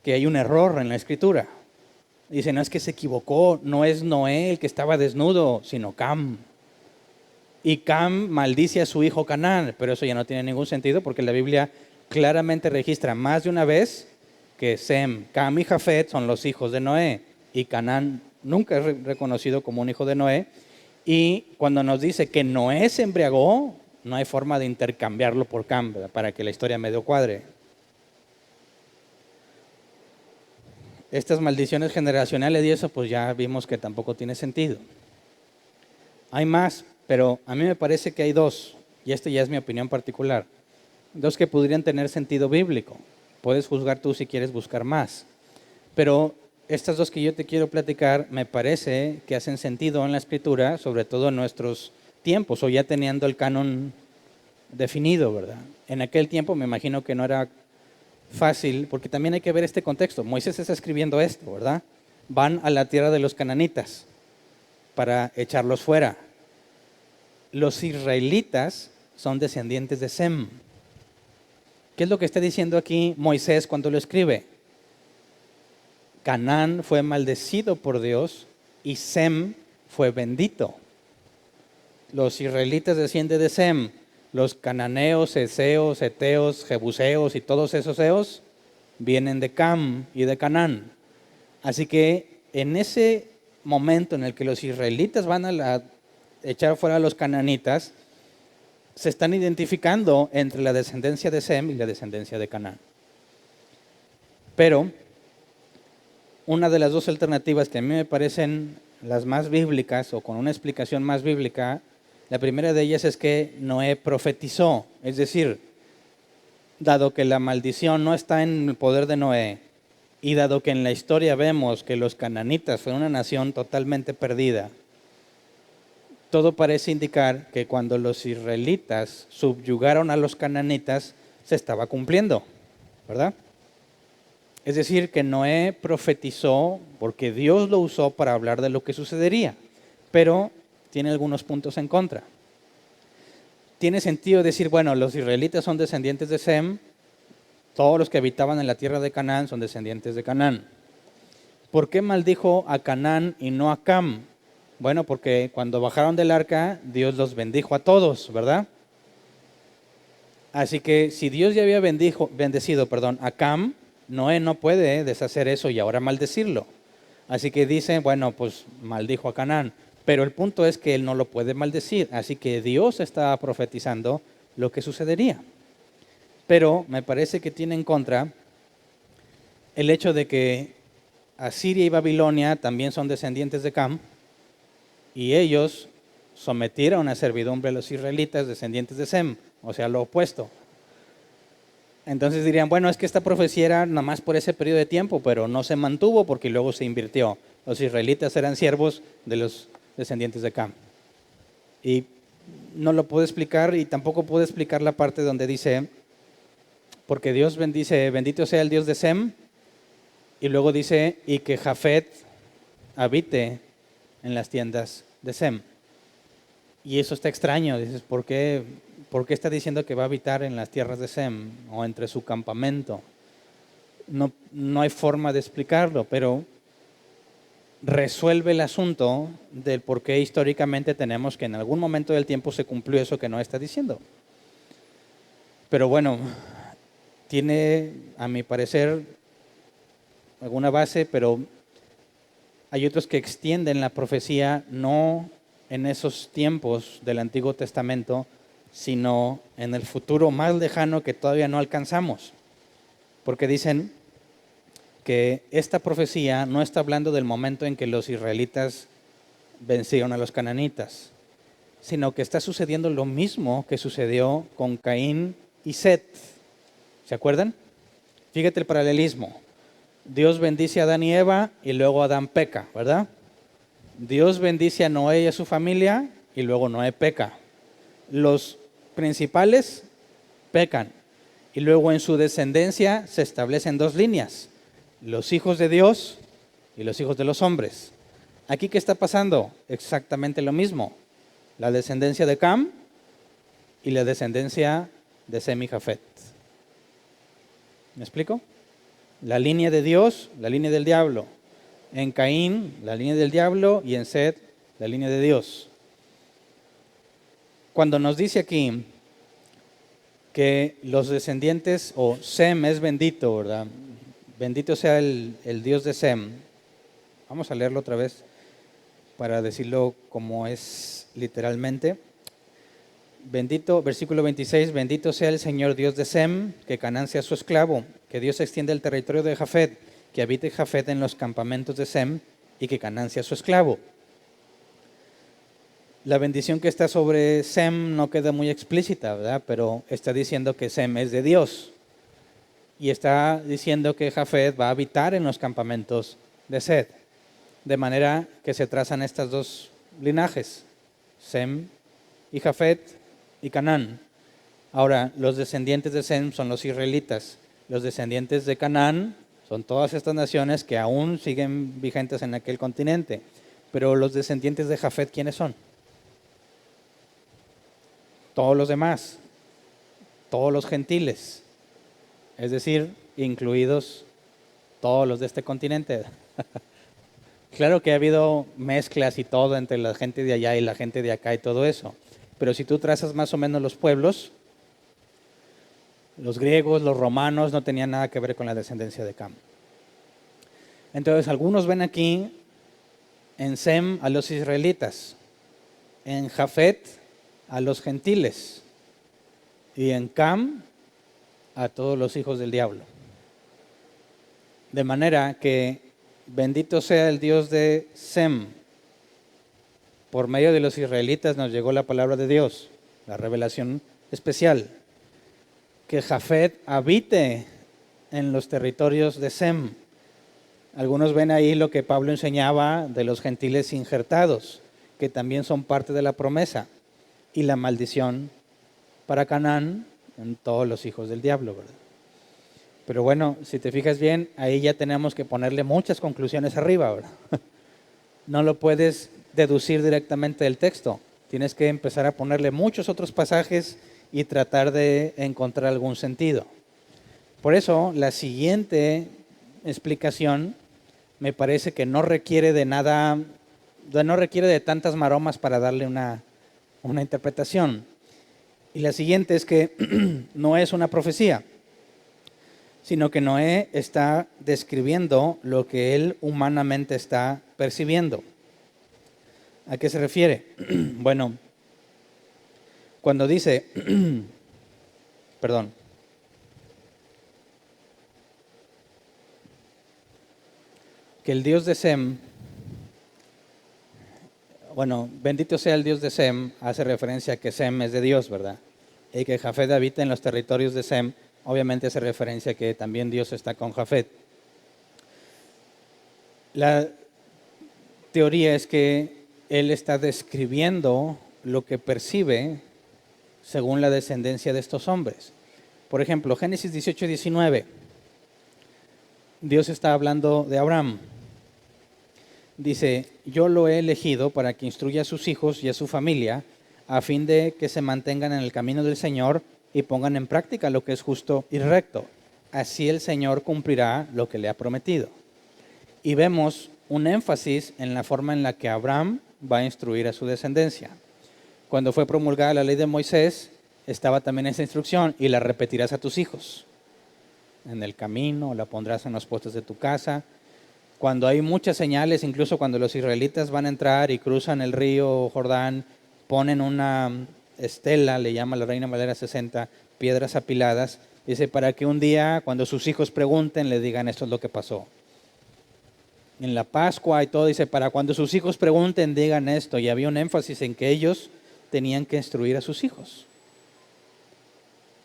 que hay un error en la escritura. Dicen, no, es que se equivocó, no es Noé el que estaba desnudo, sino Cam. Y Cam maldice a su hijo Canaán, pero eso ya no tiene ningún sentido porque la Biblia claramente registra más de una vez que Sem, Cam y Jafet son los hijos de Noé y Canaán nunca es reconocido como un hijo de Noé. Y cuando nos dice que Noé se embriagó, no hay forma de intercambiarlo por Cam, ¿verdad? Para que la historia medio cuadre. Estas maldiciones generacionales y eso, pues ya vimos que tampoco tiene sentido. Hay más, pero a mí me parece que hay dos, y esta ya es mi opinión particular, dos que podrían tener sentido bíblico. Puedes juzgar tú si quieres buscar más. Pero estas dos que yo te quiero platicar me parece que hacen sentido en la Escritura, sobre todo en nuestros tiempos, o ya teniendo el canon definido, ¿verdad? En aquel tiempo me imagino que no era fácil, porque también hay que ver este contexto. Moisés está escribiendo esto, ¿verdad? Van a la tierra de los cananitas para echarlos fuera. Los israelitas son descendientes de Sem. ¿Qué es lo que está diciendo aquí Moisés cuando lo escribe? Canaán fue maldecido por Dios y Sem fue bendito. Los israelitas descienden de Sem. Los cananeos, eseos, eteos, jebuseos y todos esos eos vienen de Cam y de Canaán. Así que en ese momento en el que los israelitas van a echar fuera a los cananitas, se están identificando entre la descendencia de Sem y la descendencia de Canaán. Pero una de las dos alternativas que a mí me parecen las más bíblicas o con una explicación más bíblica, la primera de ellas es que Noé profetizó, es decir, dado que la maldición no está en el poder de Noé y dado que en la historia vemos que los cananitas fueron una nación totalmente perdida, todo parece indicar que cuando los israelitas subyugaron a los cananitas se estaba cumpliendo, ¿verdad? Es decir, que Noé profetizó porque Dios lo usó para hablar de lo que sucedería, pero tiene algunos puntos en contra. Tiene sentido decir, bueno, los israelitas son descendientes de Sem, todos los que habitaban en la tierra de Canaán son descendientes de Canaán. ¿Por qué maldijo a Canaán y no a Cam? Bueno, porque cuando bajaron del arca, Dios los bendijo a todos, ¿verdad? Así que si Dios ya había bendecido a Cam, Noé no puede deshacer eso y ahora maldecirlo. Así que dice, bueno, pues maldijo a Canaán. Pero el punto es que él no lo puede maldecir. Así que Dios está profetizando lo que sucedería. Pero me parece que tiene en contra el hecho de que Asiria y Babilonia también son descendientes de Cam y ellos sometieron a servidumbre a los israelitas descendientes de Sem, o sea, lo opuesto. Entonces dirían, bueno, es que esta profecía era nada más por ese periodo de tiempo, pero no se mantuvo porque luego se invirtió. Los israelitas eran siervos de los descendientes de Cam. Y no lo puedo explicar y tampoco puedo explicar la parte donde dice, porque Dios bendice, bendito sea el Dios de Sem, y luego dice, y que Jafet habite en las tiendas de Sem. Y eso está extraño, dices, ¿por qué está diciendo que va a habitar en las tierras de Sem o entre su campamento? No hay forma de explicarlo, pero resuelve el asunto del por qué históricamente tenemos que en algún momento del tiempo se cumplió eso que no está diciendo. Pero bueno, tiene, a mi parecer, alguna base, pero hay otros que extienden la profecía no en esos tiempos del Antiguo Testamento, sino en el futuro más lejano que todavía no alcanzamos. Porque dicen que esta profecía no está hablando del momento en que los israelitas vencieron a los cananitas, sino que está sucediendo lo mismo que sucedió con Caín y Set. ¿Se acuerdan? Fíjate el paralelismo. Dios bendice a Adán y Eva y luego Adán peca, ¿verdad? Dios bendice a Noé y a su familia y luego Noé peca. Los principales pecan Y luego en su descendencia se establecen dos líneas, los hijos de Dios y los hijos de los hombres. Aquí, ¿qué está pasando? Exactamente lo mismo. La descendencia de Cam y la descendencia de Sem y Jafet. ¿Me explico? La línea de Dios, la línea del diablo. En Caín, la línea del diablo, y en Set, la línea de Dios. Cuando nos dice aquí que los descendientes, o Sem es bendito, ¿verdad? Bendito sea el Dios de Sem. Vamos a leerlo otra vez para decirlo como es literalmente. Bendito, versículo 26, bendito sea el Señor Dios de Sem, que Canaán sea su esclavo, que Dios extienda el territorio de Jafet, que habite Jafet en los campamentos de Sem y que Canaán sea su esclavo. La bendición que está sobre Sem no queda muy explícita, ¿verdad? Pero está diciendo que Sem es de Dios y está diciendo que Jafet va a habitar en los campamentos de Set. De manera que se trazan estas dos linajes, Sem y Jafet y Canaán. Ahora, los descendientes de Sem son los israelitas. Los descendientes de Canaán son todas estas naciones que aún siguen vigentes en aquel continente. Pero los descendientes de Jafet, ¿quiénes son? Todos los demás, todos los gentiles, es decir, incluidos todos los de este continente. Claro que ha habido mezclas y todo entre la gente de allá y la gente de acá y todo eso, pero si tú trazas más o menos los pueblos, los griegos, los romanos no tenían nada que ver con la descendencia de Cam. Entonces algunos ven aquí en Sem a los israelitas, en Jafet a los gentiles y en Cam a todos los hijos del diablo. De manera que bendito sea el Dios de Sem. Por medio de los israelitas nos llegó la palabra de Dios, la revelación especial. Que Jafet habite en los territorios de Sem. Algunos ven ahí lo que Pablo enseñaba de los gentiles injertados, que también son parte de la promesa. Y la maldición para Canaán en todos los hijos del diablo, ¿verdad? Pero bueno, si te fijas bien, ahí ya tenemos que ponerle muchas conclusiones arriba, ¿verdad? No lo puedes deducir directamente del texto. Tienes que empezar a ponerle muchos otros pasajes y tratar de encontrar algún sentido. Por eso, la siguiente explicación me parece que no requiere de nada, no requiere de tantas maromas para darle una interpretación. Y la siguiente es que no es una profecía, sino que Noé está describiendo lo que él humanamente está percibiendo. ¿A qué se refiere? Bueno, cuando dice, perdón, que el Dios de Sem, bueno, bendito sea el Dios de Sem, hace referencia a que Sem es de Dios, ¿verdad? Y que Jafet habita en los territorios de Sem, obviamente hace referencia a que también Dios está con Jafet. La teoría es que él está describiendo lo que percibe según la descendencia de estos hombres. Por ejemplo, Génesis 18:19, Dios está hablando de Abraham. Dice, yo lo he elegido para que instruya a sus hijos y a su familia, a fin de que se mantengan en el camino del Señor y pongan en práctica lo que es justo y recto. Así el Señor cumplirá lo que le ha prometido. Y vemos un énfasis en la forma en la que Abraham va a instruir a su descendencia. Cuando fue promulgada la ley de Moisés, estaba también esa instrucción, y la repetirás a tus hijos. En el camino, la pondrás en los postes de tu casa. Cuando hay muchas señales, incluso cuando los israelitas van a entrar y cruzan el río Jordán, ponen una estela, le llama la Reina Valera 60, piedras apiladas, dice, para que un día, cuando sus hijos pregunten, le digan, esto es lo que pasó. En la Pascua y todo, dice, para cuando sus hijos pregunten, digan esto. Y había un énfasis en que ellos tenían que instruir a sus hijos.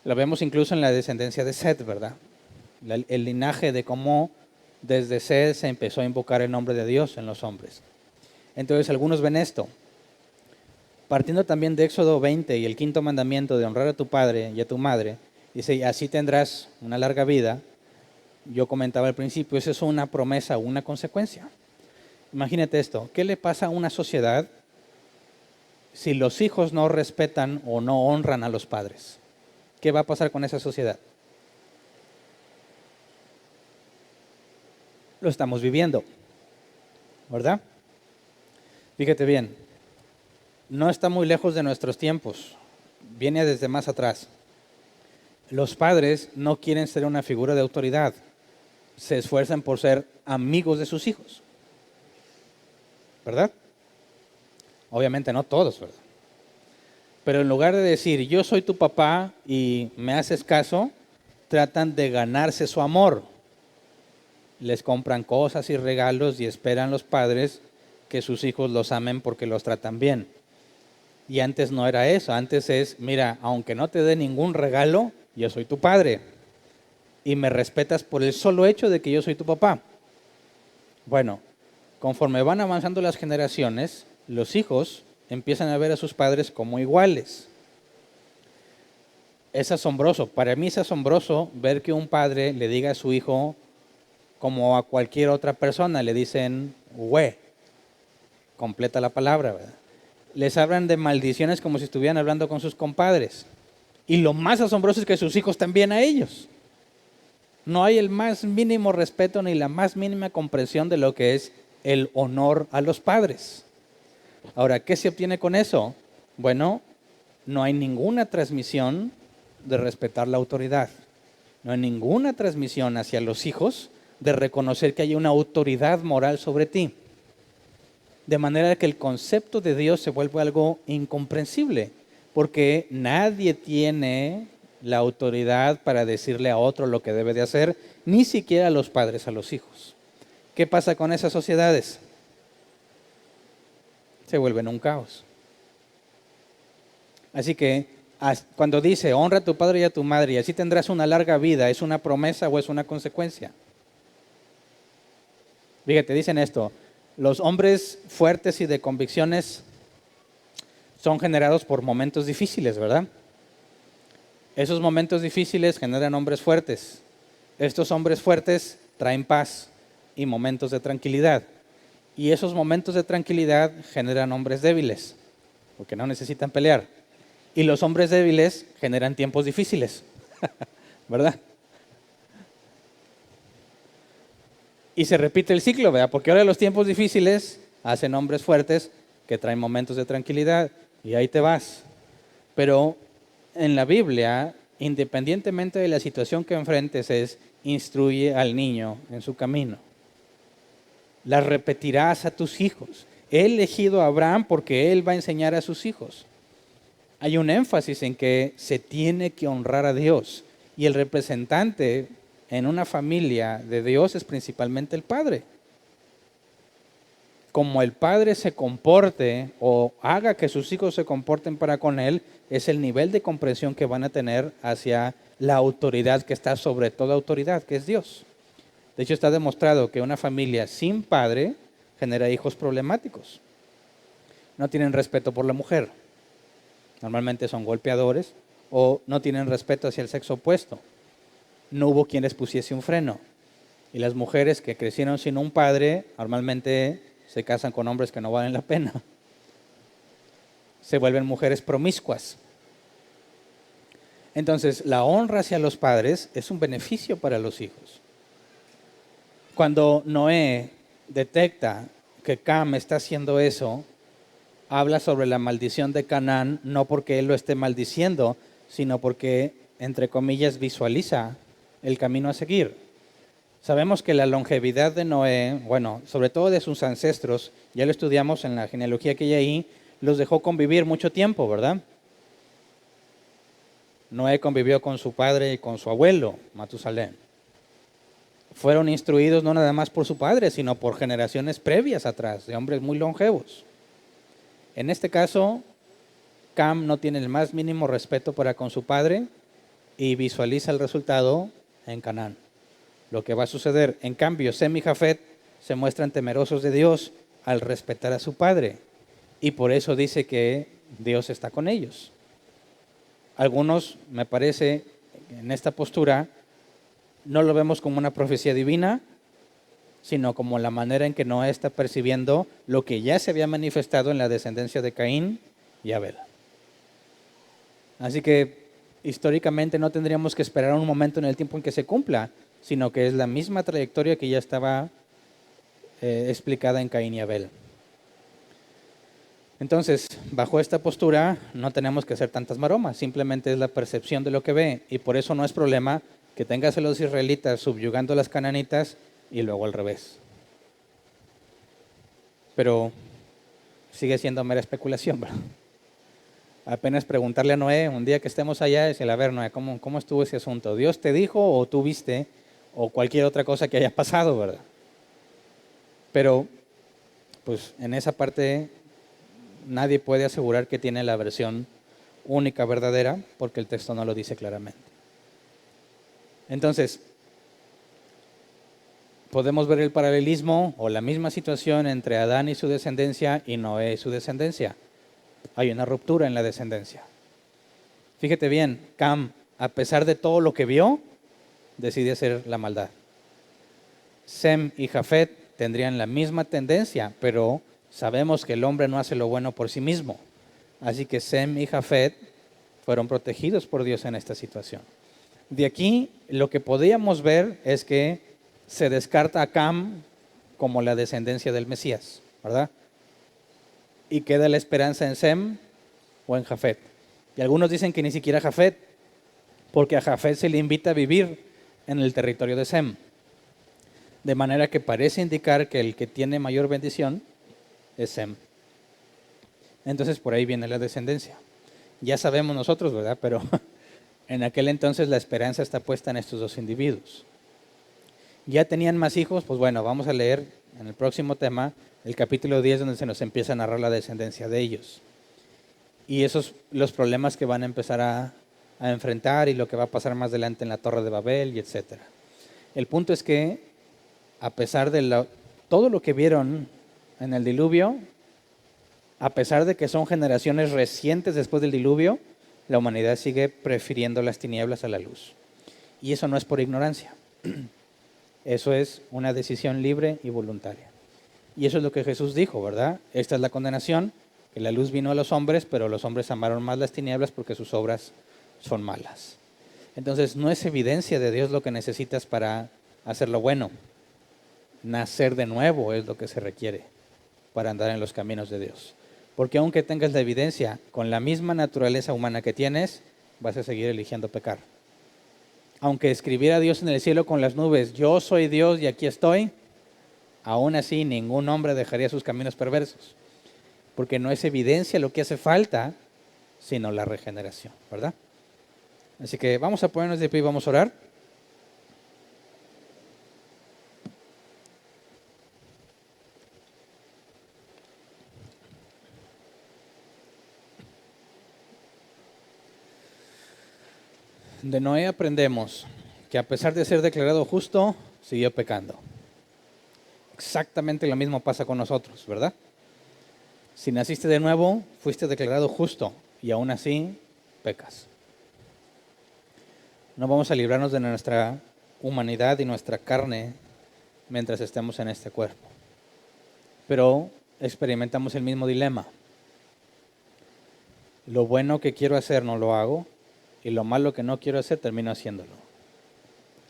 Lo vemos incluso en la descendencia de Set, ¿verdad? El linaje de cómo desde Set se empezó a invocar el nombre de Dios en los hombres. Entonces algunos ven esto. Partiendo también de Éxodo 20 y el quinto mandamiento de honrar a tu padre y a tu madre, Dice, y así tendrás una larga vida. Yo comentaba al principio, eso es una promesa, una consecuencia. Imagínate esto, ¿qué le pasa a una sociedad si los hijos no respetan o no honran a los padres? ¿Qué va a pasar con esa sociedad? Lo estamos viviendo, ¿verdad? Fíjate bien, no está muy lejos de nuestros tiempos, viene desde más atrás. Los padres no quieren ser una figura de autoridad, se esfuerzan por ser amigos de sus hijos, ¿verdad? Obviamente no todos, ¿verdad? Pero en lugar de decir, yo soy tu papá y me haces caso, tratan de ganarse su amor. Les compran cosas y regalos y esperan los padres que sus hijos los amen porque los tratan bien. Y antes no era eso, antes es, mira, aunque no te dé ningún regalo, yo soy tu padre. Y me respetas por el solo hecho de que yo soy tu papá. Bueno, conforme van avanzando las generaciones, los hijos empiezan a ver a sus padres como iguales. Es asombroso, para mí es asombroso ver que un padre le diga a su hijo como a cualquier otra persona, le dicen güey, completa la palabra, ¿verdad? Les hablan de maldiciones como si estuvieran hablando con sus compadres. Y lo más asombroso es que sus hijos también a ellos. No hay el más mínimo respeto ni la más mínima comprensión de lo que es el honor a los padres. Ahora, ¿qué se obtiene con eso? Bueno, no hay ninguna transmisión de respetar la autoridad. No hay ninguna transmisión hacia los hijos de reconocer que hay una autoridad moral sobre ti. De manera que el concepto de Dios se vuelve algo incomprensible, porque nadie tiene la autoridad para decirle a otro lo que debe de hacer, ni siquiera los padres a los hijos. ¿Qué pasa con esas sociedades? Se vuelven un caos. Así que cuando dice, honra a tu padre y a tu madre y así tendrás una larga vida, ¿es una promesa o es una consecuencia? Fíjate, dicen esto, los hombres fuertes y de convicciones son generados por momentos difíciles, ¿verdad? Esos momentos difíciles generan hombres fuertes. Estos hombres fuertes traen paz y momentos de tranquilidad. Y esos momentos de tranquilidad generan hombres débiles, porque no necesitan pelear. Y los hombres débiles generan tiempos difíciles, ¿verdad? Y se repite el ciclo, ¿verdad? Porque ahora los tiempos difíciles hacen hombres fuertes que traen momentos de tranquilidad y ahí te vas. Pero en la Biblia, independientemente de la situación que enfrentes, es instruye al niño en su camino. Las repetirás a tus hijos. He elegido a Abraham porque él va a enseñar a sus hijos. Hay un énfasis en que se tiene que honrar a Dios y el representante en una familia de Dios es principalmente el padre. Como el padre se comporte o haga que sus hijos se comporten para con él, es el nivel de comprensión que van a tener hacia la autoridad que está sobre toda autoridad, que es Dios. De hecho, está demostrado que una familia sin padre genera hijos problemáticos. No tienen respeto por la mujer. Normalmente son golpeadores o no tienen respeto hacia el sexo opuesto. No hubo quien les pusiese un freno. Y las mujeres que crecieron sin un padre normalmente se casan con hombres que no valen la pena. Se vuelven mujeres promiscuas. Entonces, la honra hacia los padres es un beneficio para los hijos. Cuando Noé detecta que Cam está haciendo eso, habla sobre la maldición de Canaán, no porque él lo esté maldiciendo, sino porque, entre comillas, visualiza el camino a seguir. Sabemos que la longevidad de Noé, bueno, sobre todo de sus ancestros, ya lo estudiamos en la genealogía que hay ahí, los dejó convivir mucho tiempo, ¿verdad? Noé convivió con su padre y con su abuelo, Matusalén. Fueron instruidos no nada más por su padre, sino por generaciones previas atrás, de hombres muy longevos. En este caso, Cam no tiene el más mínimo respeto para con su padre y visualiza el resultado en Canaán. Lo que va a suceder. En cambio, Sem y Jafet se muestran temerosos de Dios al respetar a su padre. Y por eso dice que Dios está con ellos. Algunos, me parece, en esta postura no lo vemos como una profecía divina, sino como la manera en que Noé está percibiendo lo que ya se había manifestado en la descendencia de Caín y Abel. Así que históricamente no tendríamos que esperar un momento en el tiempo en que se cumpla, sino que es la misma trayectoria que ya estaba explicada en Caín y Abel. Entonces, bajo esta postura no tenemos que hacer tantas maromas, simplemente es la percepción de lo que ve, y por eso no es problema que tengas a los israelitas subyugando a las cananitas y luego al revés. Pero sigue siendo mera especulación, ¿verdad? Apenas preguntarle a Noé un día que estemos allá, decirle, a ver, Noé, ¿cómo estuvo ese asunto? ¿Dios te dijo o tú viste o cualquier otra cosa que haya pasado, verdad? Pero, pues en esa parte nadie puede asegurar que tiene la versión única, verdadera, porque el texto no lo dice claramente. Entonces, podemos ver el paralelismo o la misma situación entre Adán y su descendencia y Noé y su descendencia. Hay una ruptura en la descendencia. Fíjate bien, Cam, a pesar de todo lo que vio, decide hacer la maldad. Sem y Jafet tendrían la misma tendencia, pero sabemos que el hombre no hace lo bueno por sí mismo. Así que Sem y Jafet fueron protegidos por Dios en esta situación. De aquí lo que podíamos ver es que se descarta a Cam como la descendencia del Mesías, ¿verdad? Y queda la esperanza en Sem o en Jafet. Y algunos dicen que ni siquiera Jafet, porque a Jafet se le invita a vivir en el territorio de Sem. De manera que parece indicar que el que tiene mayor bendición es Sem. Entonces por ahí viene la descendencia. Ya sabemos nosotros, ¿verdad? Pero en aquel entonces la esperanza está puesta en estos dos individuos. ¿Ya tenían más hijos? Pues bueno, vamos a leer en el próximo tema el capítulo 10 donde se nos empieza a narrar la descendencia de ellos. Y esos los problemas que van a empezar a enfrentar y lo que va a pasar más adelante en la Torre de Babel y etcétera. El punto es que a pesar de todo lo que vieron en el diluvio, a pesar de que son generaciones recientes después del diluvio, la humanidad sigue prefiriendo las tinieblas a la luz. Y eso no es por ignorancia. Eso es una decisión libre y voluntaria. Y eso es lo que Jesús dijo, ¿verdad? Esta es la condenación, que la luz vino a los hombres, pero los hombres amaron más las tinieblas porque sus obras son malas. Entonces, no es evidencia de Dios lo que necesitas para hacer lo bueno. Nacer de nuevo es lo que se requiere para andar en los caminos de Dios. Porque aunque tengas la evidencia, con la misma naturaleza humana que tienes, vas a seguir eligiendo pecar. Aunque escribiera Dios en el cielo con las nubes, yo soy Dios y aquí estoy, aún así ningún hombre dejaría sus caminos perversos. Porque no es evidencia lo que hace falta, sino la regeneración, ¿verdad? Así que vamos a ponernos de pie y vamos a orar. De Noé aprendemos que a pesar de ser declarado justo, siguió pecando. Exactamente lo mismo pasa con nosotros, ¿verdad? Si naciste de nuevo, fuiste declarado justo y aún así pecas. No vamos a librarnos de nuestra humanidad y nuestra carne mientras estemos en este cuerpo. Pero experimentamos el mismo dilema. Lo bueno que quiero hacer no lo hago y lo malo que no quiero hacer termino haciéndolo.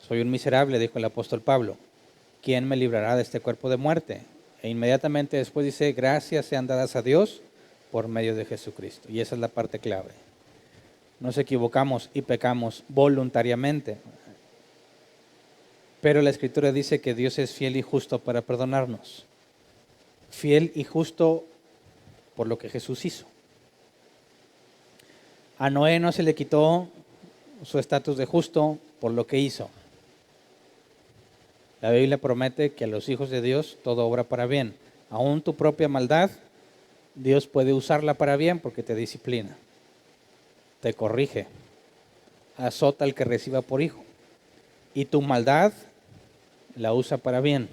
Soy un miserable, dijo el apóstol Pablo. ¿Quién me librará de este cuerpo de muerte? E inmediatamente después dice, gracias sean dadas a Dios por medio de Jesucristo. Y esa es la parte clave. Nos equivocamos y pecamos voluntariamente. Pero la Escritura dice que Dios es fiel y justo para perdonarnos. Fiel y justo por lo que Jesús hizo. A Noé no se le quitó su estatus de justo por lo que hizo. La Biblia promete que a los hijos de Dios todo obra para bien. Aún tu propia maldad, Dios puede usarla para bien porque te disciplina, te corrige, azota al que reciba por hijo. Y tu maldad la usa para bien.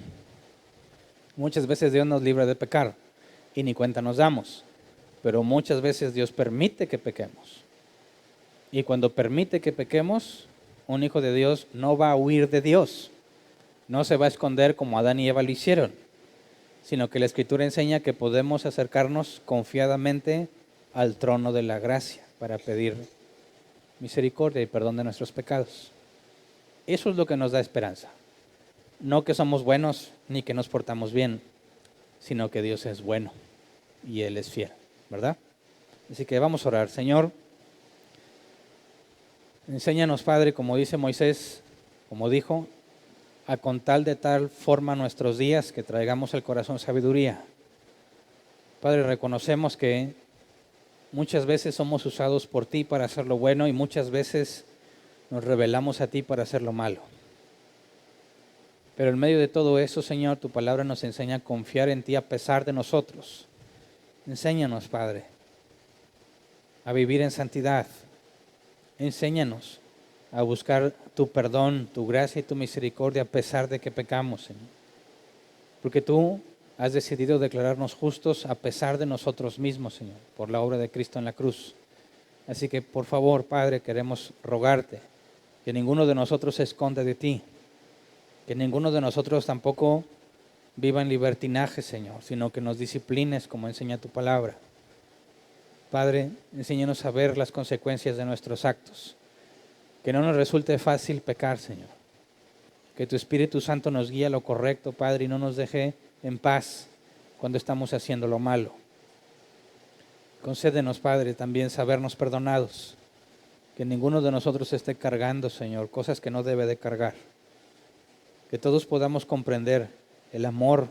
Muchas veces Dios nos libra de pecar y ni cuenta nos damos. Pero muchas veces Dios permite que pequemos. Y cuando permite que pequemos, un hijo de Dios no va a huir de Dios, no se va a esconder como Adán y Eva lo hicieron, sino que la Escritura enseña que podemos acercarnos confiadamente al trono de la gracia para pedir misericordia y perdón de nuestros pecados. Eso es lo que nos da esperanza. No que somos buenos ni que nos portamos bien, sino que Dios es bueno y Él es fiel, ¿verdad? Así que vamos a orar. Señor, enséñanos, Padre, como dice Moisés, como dijo, a contar de tal forma nuestros días que traigamos al corazón sabiduría. Padre, reconocemos que muchas veces somos usados por ti para hacer lo bueno y muchas veces nos rebelamos a ti para hacer lo malo. Pero en medio de todo eso, Señor, tu palabra nos enseña a confiar en ti a pesar de nosotros. Enséñanos, Padre, a vivir en santidad. Enséñanos a buscar tu perdón, tu gracia y tu misericordia a pesar de que pecamos, Señor. Porque tú has decidido declararnos justos a pesar de nosotros mismos, Señor, por la obra de Cristo en la cruz. Así que, por favor, Padre, queremos rogarte que ninguno de nosotros se esconda de ti, que ninguno de nosotros tampoco viva en libertinaje, Señor, sino que nos disciplines como enseña tu palabra. Padre, enséñanos a ver las consecuencias de nuestros actos. Que no nos resulte fácil pecar, Señor. Que tu Espíritu Santo nos guíe a lo correcto, Padre, y no nos deje en paz cuando estamos haciendo lo malo. Concédenos, Padre, también sabernos perdonados. Que ninguno de nosotros esté cargando, Señor, cosas que no debe de cargar. Que todos podamos comprender el amor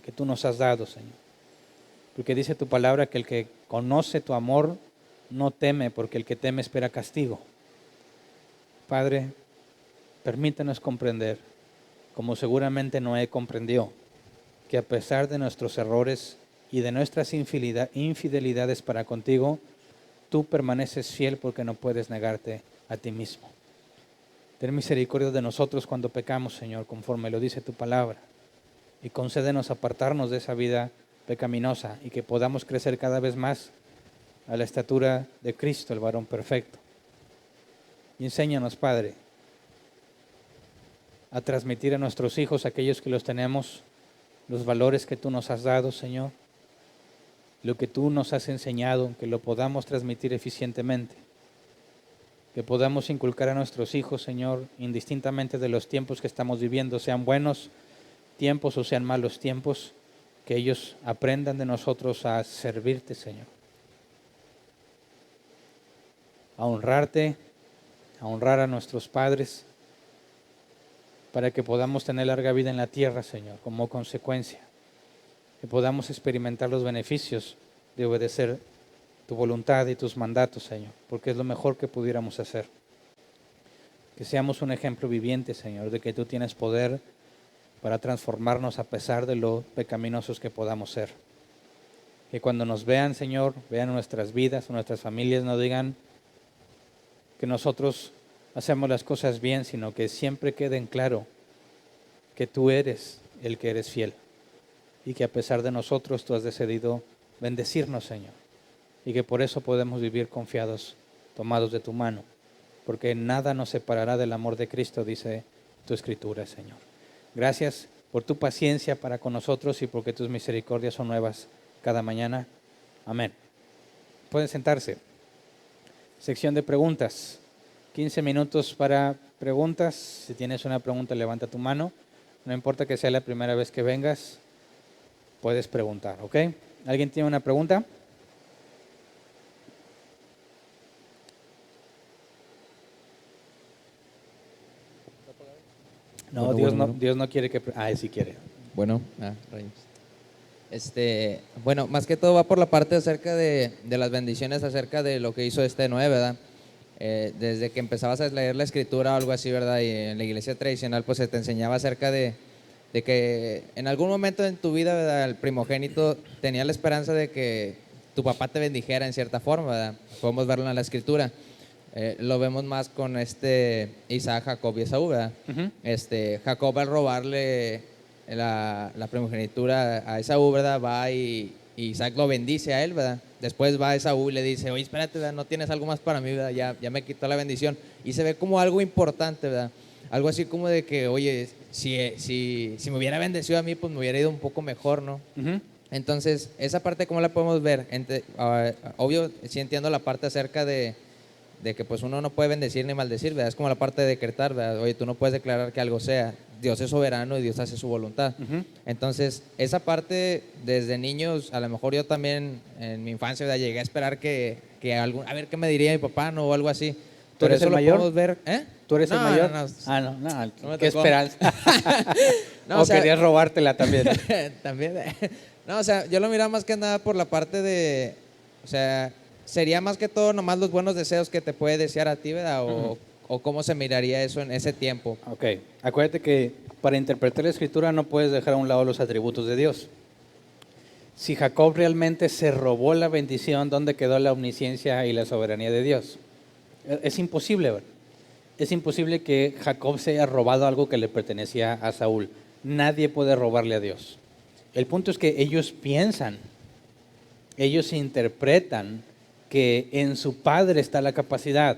que tú nos has dado, Señor. Porque dice tu palabra que el que conoce tu amor no teme, porque el que teme espera castigo. Padre, permítanos comprender, como seguramente Noé comprendió, que a pesar de nuestros errores y de nuestras infidelidades para contigo, tú permaneces fiel porque no puedes negarte a ti mismo. Ten misericordia de nosotros cuando pecamos, Señor, conforme lo dice tu palabra. Y concédenos apartarnos de esa vida pecaminosa y que podamos crecer cada vez más a la estatura de Cristo, el varón perfecto. Y enséñanos, Padre, a transmitir a nuestros hijos, aquellos que los tenemos, los valores que tú nos has dado, Señor, lo que tú nos has enseñado, que lo podamos transmitir eficientemente, que podamos inculcar a nuestros hijos, Señor, indistintamente de los tiempos que estamos viviendo, sean buenos tiempos o sean malos tiempos, que ellos aprendan de nosotros a servirte, Señor, a honrarte, a honrar a nuestros padres, para que podamos tener larga vida en la tierra, Señor, como consecuencia, que podamos experimentar los beneficios de obedecer tu voluntad y tus mandatos, Señor, porque es lo mejor que pudiéramos hacer. Que seamos un ejemplo viviente, Señor, de que tú tienes poder para transformarnos a pesar de lo pecaminosos que podamos ser. Que cuando nos vean, Señor, vean nuestras vidas, nuestras familias, no digan que nosotros hacemos las cosas bien, sino que siempre quede en claro que tú eres el que eres fiel y que a pesar de nosotros tú has decidido bendecirnos, Señor, y que por eso podemos vivir confiados, tomados de tu mano, porque nada nos separará del amor de Cristo, dice tu Escritura, Señor. Gracias por tu paciencia para con nosotros y porque tus misericordias son nuevas cada mañana. Amén. Pueden sentarse. Sección de preguntas. 15 minutos para preguntas. Si tienes una pregunta, levanta tu mano. No importa que sea la primera vez que vengas, puedes preguntar, ¿ok? ¿Alguien tiene una pregunta? No, bueno, Dios no quiere que... sí quiere. Bueno, rayos. Bueno, más que todo va por la parte acerca de las bendiciones, acerca de lo que hizo Noé, ¿verdad? Desde que empezabas a leer la escritura o algo así, ¿verdad? Y en la iglesia tradicional pues se te enseñaba acerca de que en algún momento en tu vida, ¿verdad?, el primogénito tenía la esperanza de que tu papá te bendijera en cierta forma, ¿verdad? Podemos verlo en la escritura. Lo vemos más con Isaac, Jacob y Esaú, ¿verdad? Jacob, al robarle la primogenitura a Esaú, ¿verdad?, va y y Isaac lo bendice a él, ¿verdad? Después va Esaú y le dice, oye, espérate, ¿verdad? No tienes algo más para mí, ¿verdad? Ya me quitó la bendición. Y se ve como algo importante, ¿verdad? Algo así como de que, oye, si me hubiera bendecido a mí, pues me hubiera ido un poco mejor, ¿no? Ujú. Entonces, esa parte, ¿cómo la podemos ver? Obvio, sí entiendo la parte acerca de que pues uno no puede bendecir ni maldecir, ¿verdad? Es como la parte de decretar, ¿verdad? Oye, tú no puedes declarar que algo sea. Dios es soberano y Dios hace su voluntad. Ujú. Entonces, esa parte, desde niños, a lo mejor yo también en mi infancia, ¿verdad? Llegué a esperar a ver qué me diría mi papá, ¿no? O algo así. ¿Tú Pero eres eso el lo mayor? podemos ver, ¿eh? ¿Tú eres el No, mayor? no, Ah, no, no, no me qué tocó. esperanza. No, O querías robártela también. también. No, o sea, yo lo miraba más que nada por la parte de, o sea, sería más que todo nomás los buenos deseos que te puede desear a ti, ¿verdad? O cómo se miraría eso en ese tiempo. Ok, acuérdate que para interpretar la escritura no puedes dejar a un lado los atributos de Dios. Si Jacob realmente se robó la bendición, ¿dónde quedó la omnisciencia y la soberanía de Dios? Es imposible, ¿verdad? Es imposible que Jacob se haya robado algo que le pertenecía a Saúl. Nadie puede robarle a Dios. El punto es que ellos piensan, ellos interpretan que en su padre está la capacidad,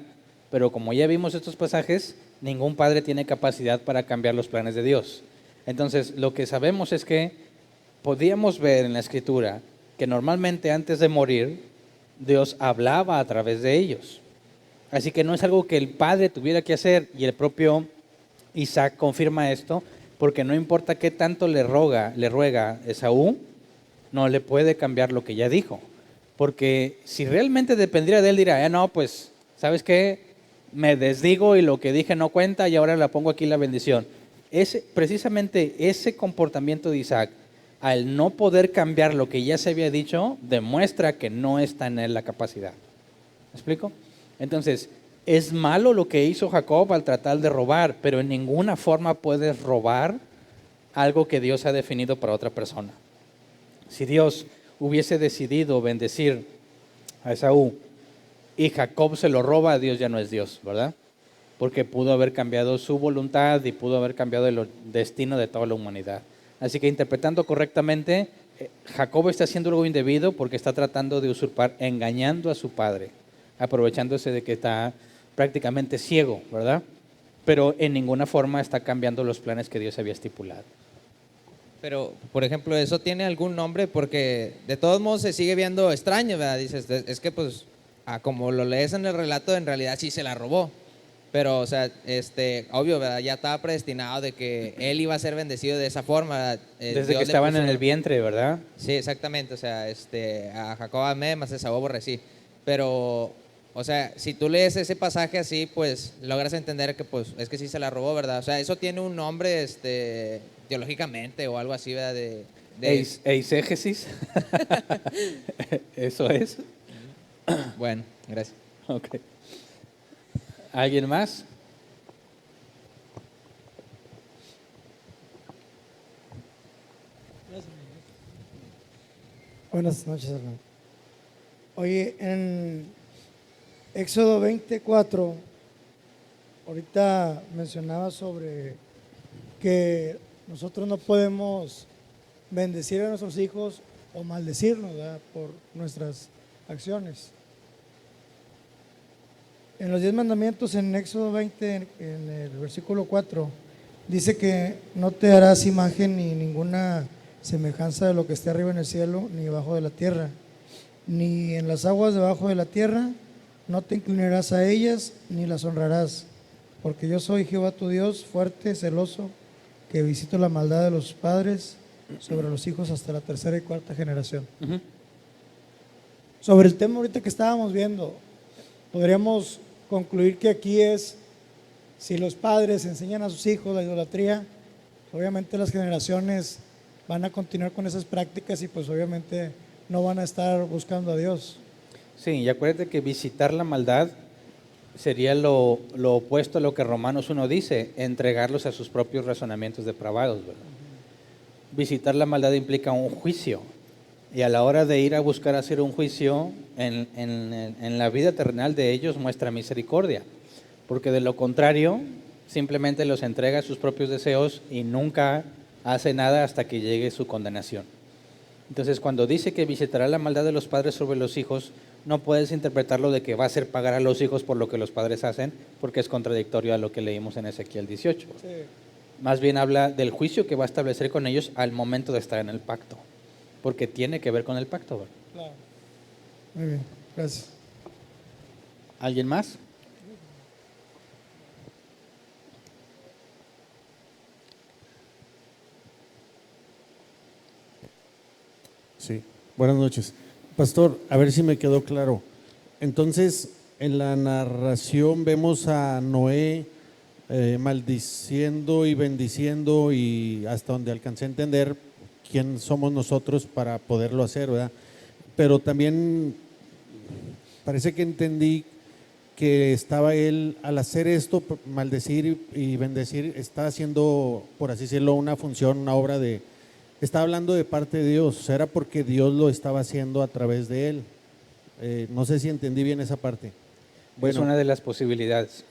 pero como ya vimos estos pasajes, ningún padre tiene capacidad para cambiar los planes de Dios. Entonces, lo que sabemos es que podíamos ver en la escritura que normalmente antes de morir, Dios hablaba a través de ellos. Así que no es algo que el padre tuviera que hacer, y el propio Isaac confirma esto, porque no importa qué tanto le ruega Esaú, no le puede cambiar lo que ya dijo. Porque si realmente dependiera de él, dirá, no, pues, ¿sabes qué? Me desdigo y lo que dije no cuenta y ahora la pongo aquí la bendición. Precisamente ese comportamiento de Isaac, al no poder cambiar lo que ya se había dicho, demuestra que no está en él la capacidad. ¿Me explico? Entonces, es malo lo que hizo Jacob al tratar de robar, pero en ninguna forma puedes robar algo que Dios ha definido para otra persona. Si Dios hubiese decidido bendecir a Esaú y Jacob se lo roba, Dios ya no es Dios, ¿verdad? Porque pudo haber cambiado su voluntad y pudo haber cambiado el destino de toda la humanidad. Así que interpretando correctamente, Jacob está haciendo algo indebido porque está tratando de usurpar, engañando a su padre, aprovechándose de que está prácticamente ciego, ¿verdad? Pero en ninguna forma está cambiando los planes que Dios había estipulado. Pero, por ejemplo, ¿eso tiene algún nombre? Porque de todos modos se sigue viendo extraño, ¿verdad? Dices, es que pues, como lo lees en el relato, en realidad sí se la robó. Pero, o sea, obvio, ¿verdad? Ya estaba predestinado de que él iba a ser bendecido de esa forma, ¿verdad? Desde Dios que le estaban puso- en el vientre, ¿verdad? Sí, exactamente, o sea, a Jacob amé, más a Esaú aborrecí. Pero, o sea, si tú lees ese pasaje así, pues logras entender que pues es que sí se la robó, ¿verdad? O sea, eso tiene un nombre, teológicamente o algo así, ¿verdad? Eisegesis. Eso es. Bueno, gracias. Ok. ¿Alguien más? Buenas noches, hermano. Oye, en Éxodo 24, ahorita mencionaba sobre que nosotros no podemos bendecir a nuestros hijos o maldecirnos, ¿verdad?, por nuestras acciones. En los 10 mandamientos, en Éxodo 20, en el versículo 4, dice que no te harás imagen ni ninguna semejanza de lo que esté arriba en el cielo, ni debajo de la tierra, ni en las aguas debajo de la tierra. No te inclinarás a ellas, ni las honrarás, porque yo soy Jehová tu Dios, fuerte, celoso, que visito la maldad de los padres sobre los hijos hasta la tercera y cuarta generación. Uh-huh. Sobre el tema ahorita que estábamos viendo, podríamos concluir que aquí es, si los padres enseñan a sus hijos la idolatría, obviamente las generaciones van a continuar con esas prácticas y pues obviamente no van a estar buscando a Dios. Sí, y acuérdate que visitar la maldad sería lo opuesto a lo que Romanos 1 dice, entregarlos a sus propios razonamientos depravados, ¿verdad? Visitar la maldad implica un juicio, y a la hora de ir a buscar hacer un juicio en la vida terrenal de ellos muestra misericordia, porque de lo contrario simplemente los entrega a sus propios deseos y nunca hace nada hasta que llegue su condenación. Entonces, cuando dice que visitará la maldad de los padres sobre los hijos, no puedes interpretarlo de que va a hacer pagar a los hijos por lo que los padres hacen, porque es contradictorio a lo que leímos en Ezequiel 18. Sí, Más bien habla del juicio que va a establecer con ellos al momento de estar en el pacto, porque tiene que ver con el pacto, ¿verdad? claro. Muy bien, gracias. ¿Alguien más? Sí, buenas noches. Pastor, a ver si me quedó claro. Entonces, en la narración vemos a Noé maldiciendo y bendiciendo y hasta donde alcancé a entender quién somos nosotros para poderlo hacer, ¿verdad? Pero también parece que entendí que estaba él, al hacer esto, maldecir y bendecir, está haciendo, por así decirlo, una función, una obra de, está hablando de parte de Dios, o sea, era porque Dios lo estaba haciendo a través de él. No sé si entendí bien esa parte. Es una de las posibilidades.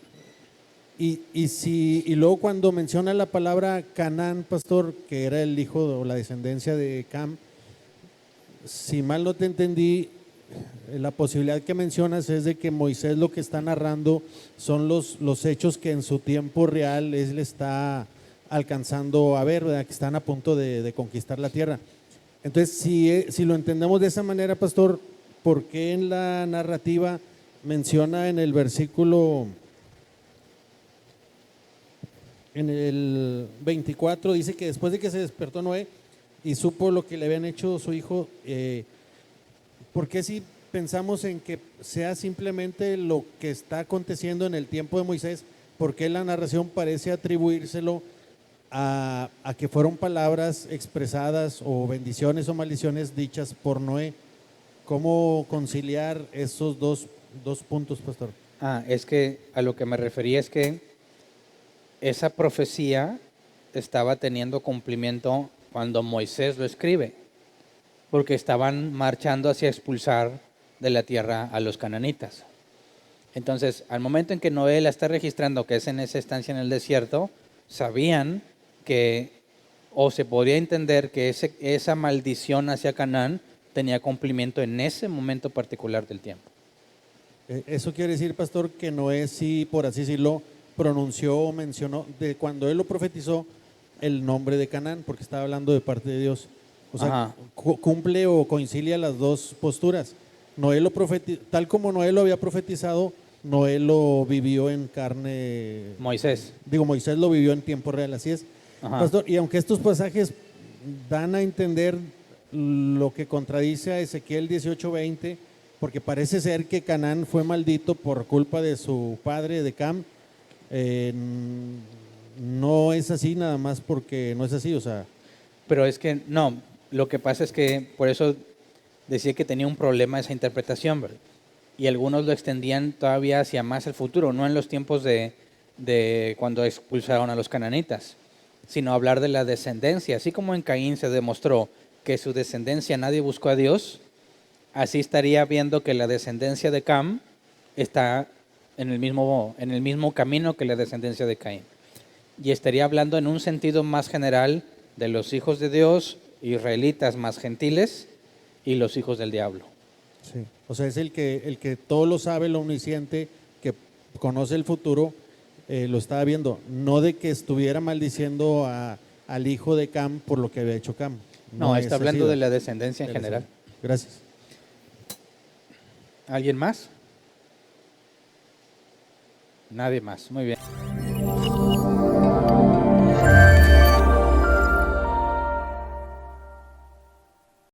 Y luego cuando menciona la palabra Canaán, pastor, que era el hijo o la descendencia de Cam, si mal no te entendí, la posibilidad que mencionas es de que Moisés lo que está narrando son los hechos que en su tiempo real él está alcanzando a ver, ¿verdad? Que están a punto de conquistar la tierra. Entonces, si lo entendemos de esa manera, pastor, ¿por qué en la narrativa menciona en el versículo, en el 24, dice que después de que se despertó Noé y supo lo que le habían hecho su hijo, ¿por qué si pensamos en que sea simplemente lo que está aconteciendo en el tiempo de Moisés? ¿Por qué la narración parece atribuírselo a que fueron palabras expresadas o bendiciones o maldiciones dichas por Noé? ¿Cómo conciliar esos dos puntos, pastor? Es que a lo que me refería es que esa profecía estaba teniendo cumplimiento cuando Moisés lo escribe, porque estaban marchando hacia expulsar de la tierra a los cananitas. Entonces, al momento en que Noé la está registrando, que es en esa estancia en el desierto, sabían que, o se podía entender que esa maldición hacia Canaán tenía cumplimiento en ese momento particular del tiempo. Eso quiere decir, pastor, que Noé sí, por así decirlo, pronunció o mencionó, de cuando él lo profetizó, el nombre de Canaán, porque estaba hablando de parte de Dios. O sea, cumple o coincilia las dos posturas. Noé lo tal como Noé lo había profetizado, Noé lo vivió en carne. Moisés Lo vivió en tiempo real, así es. Ajá. Pastor, y aunque estos pasajes dan a entender lo que contradice a Ezequiel 18:20, porque parece ser que Canaán fue maldito por culpa de su padre, de Cam, no es así nada más porque no es así, o sea. Pero es que no, lo que pasa es que por eso decía que tenía un problema esa interpretación, ¿verdad? Y algunos lo extendían todavía hacia más el futuro, no en los tiempos de cuando expulsaron a los cananitas, sino hablar de la descendencia. Así como en Caín se demostró que su descendencia nadie buscó a Dios, así estaría viendo que la descendencia de Cam está en el mismo camino que la descendencia de Caín. Y estaría hablando en un sentido más general de los hijos de Dios, israelitas más gentiles, y los hijos del diablo. Sí. O sea, es el que todo lo sabe, lo omnisciente, que conoce el futuro, lo estaba viendo. No de que estuviera maldiciendo al hijo de Cam por lo que había hecho Cam. No, está hablando de la descendencia en general. Gracias. ¿Alguien más? Nadie más. Muy bien.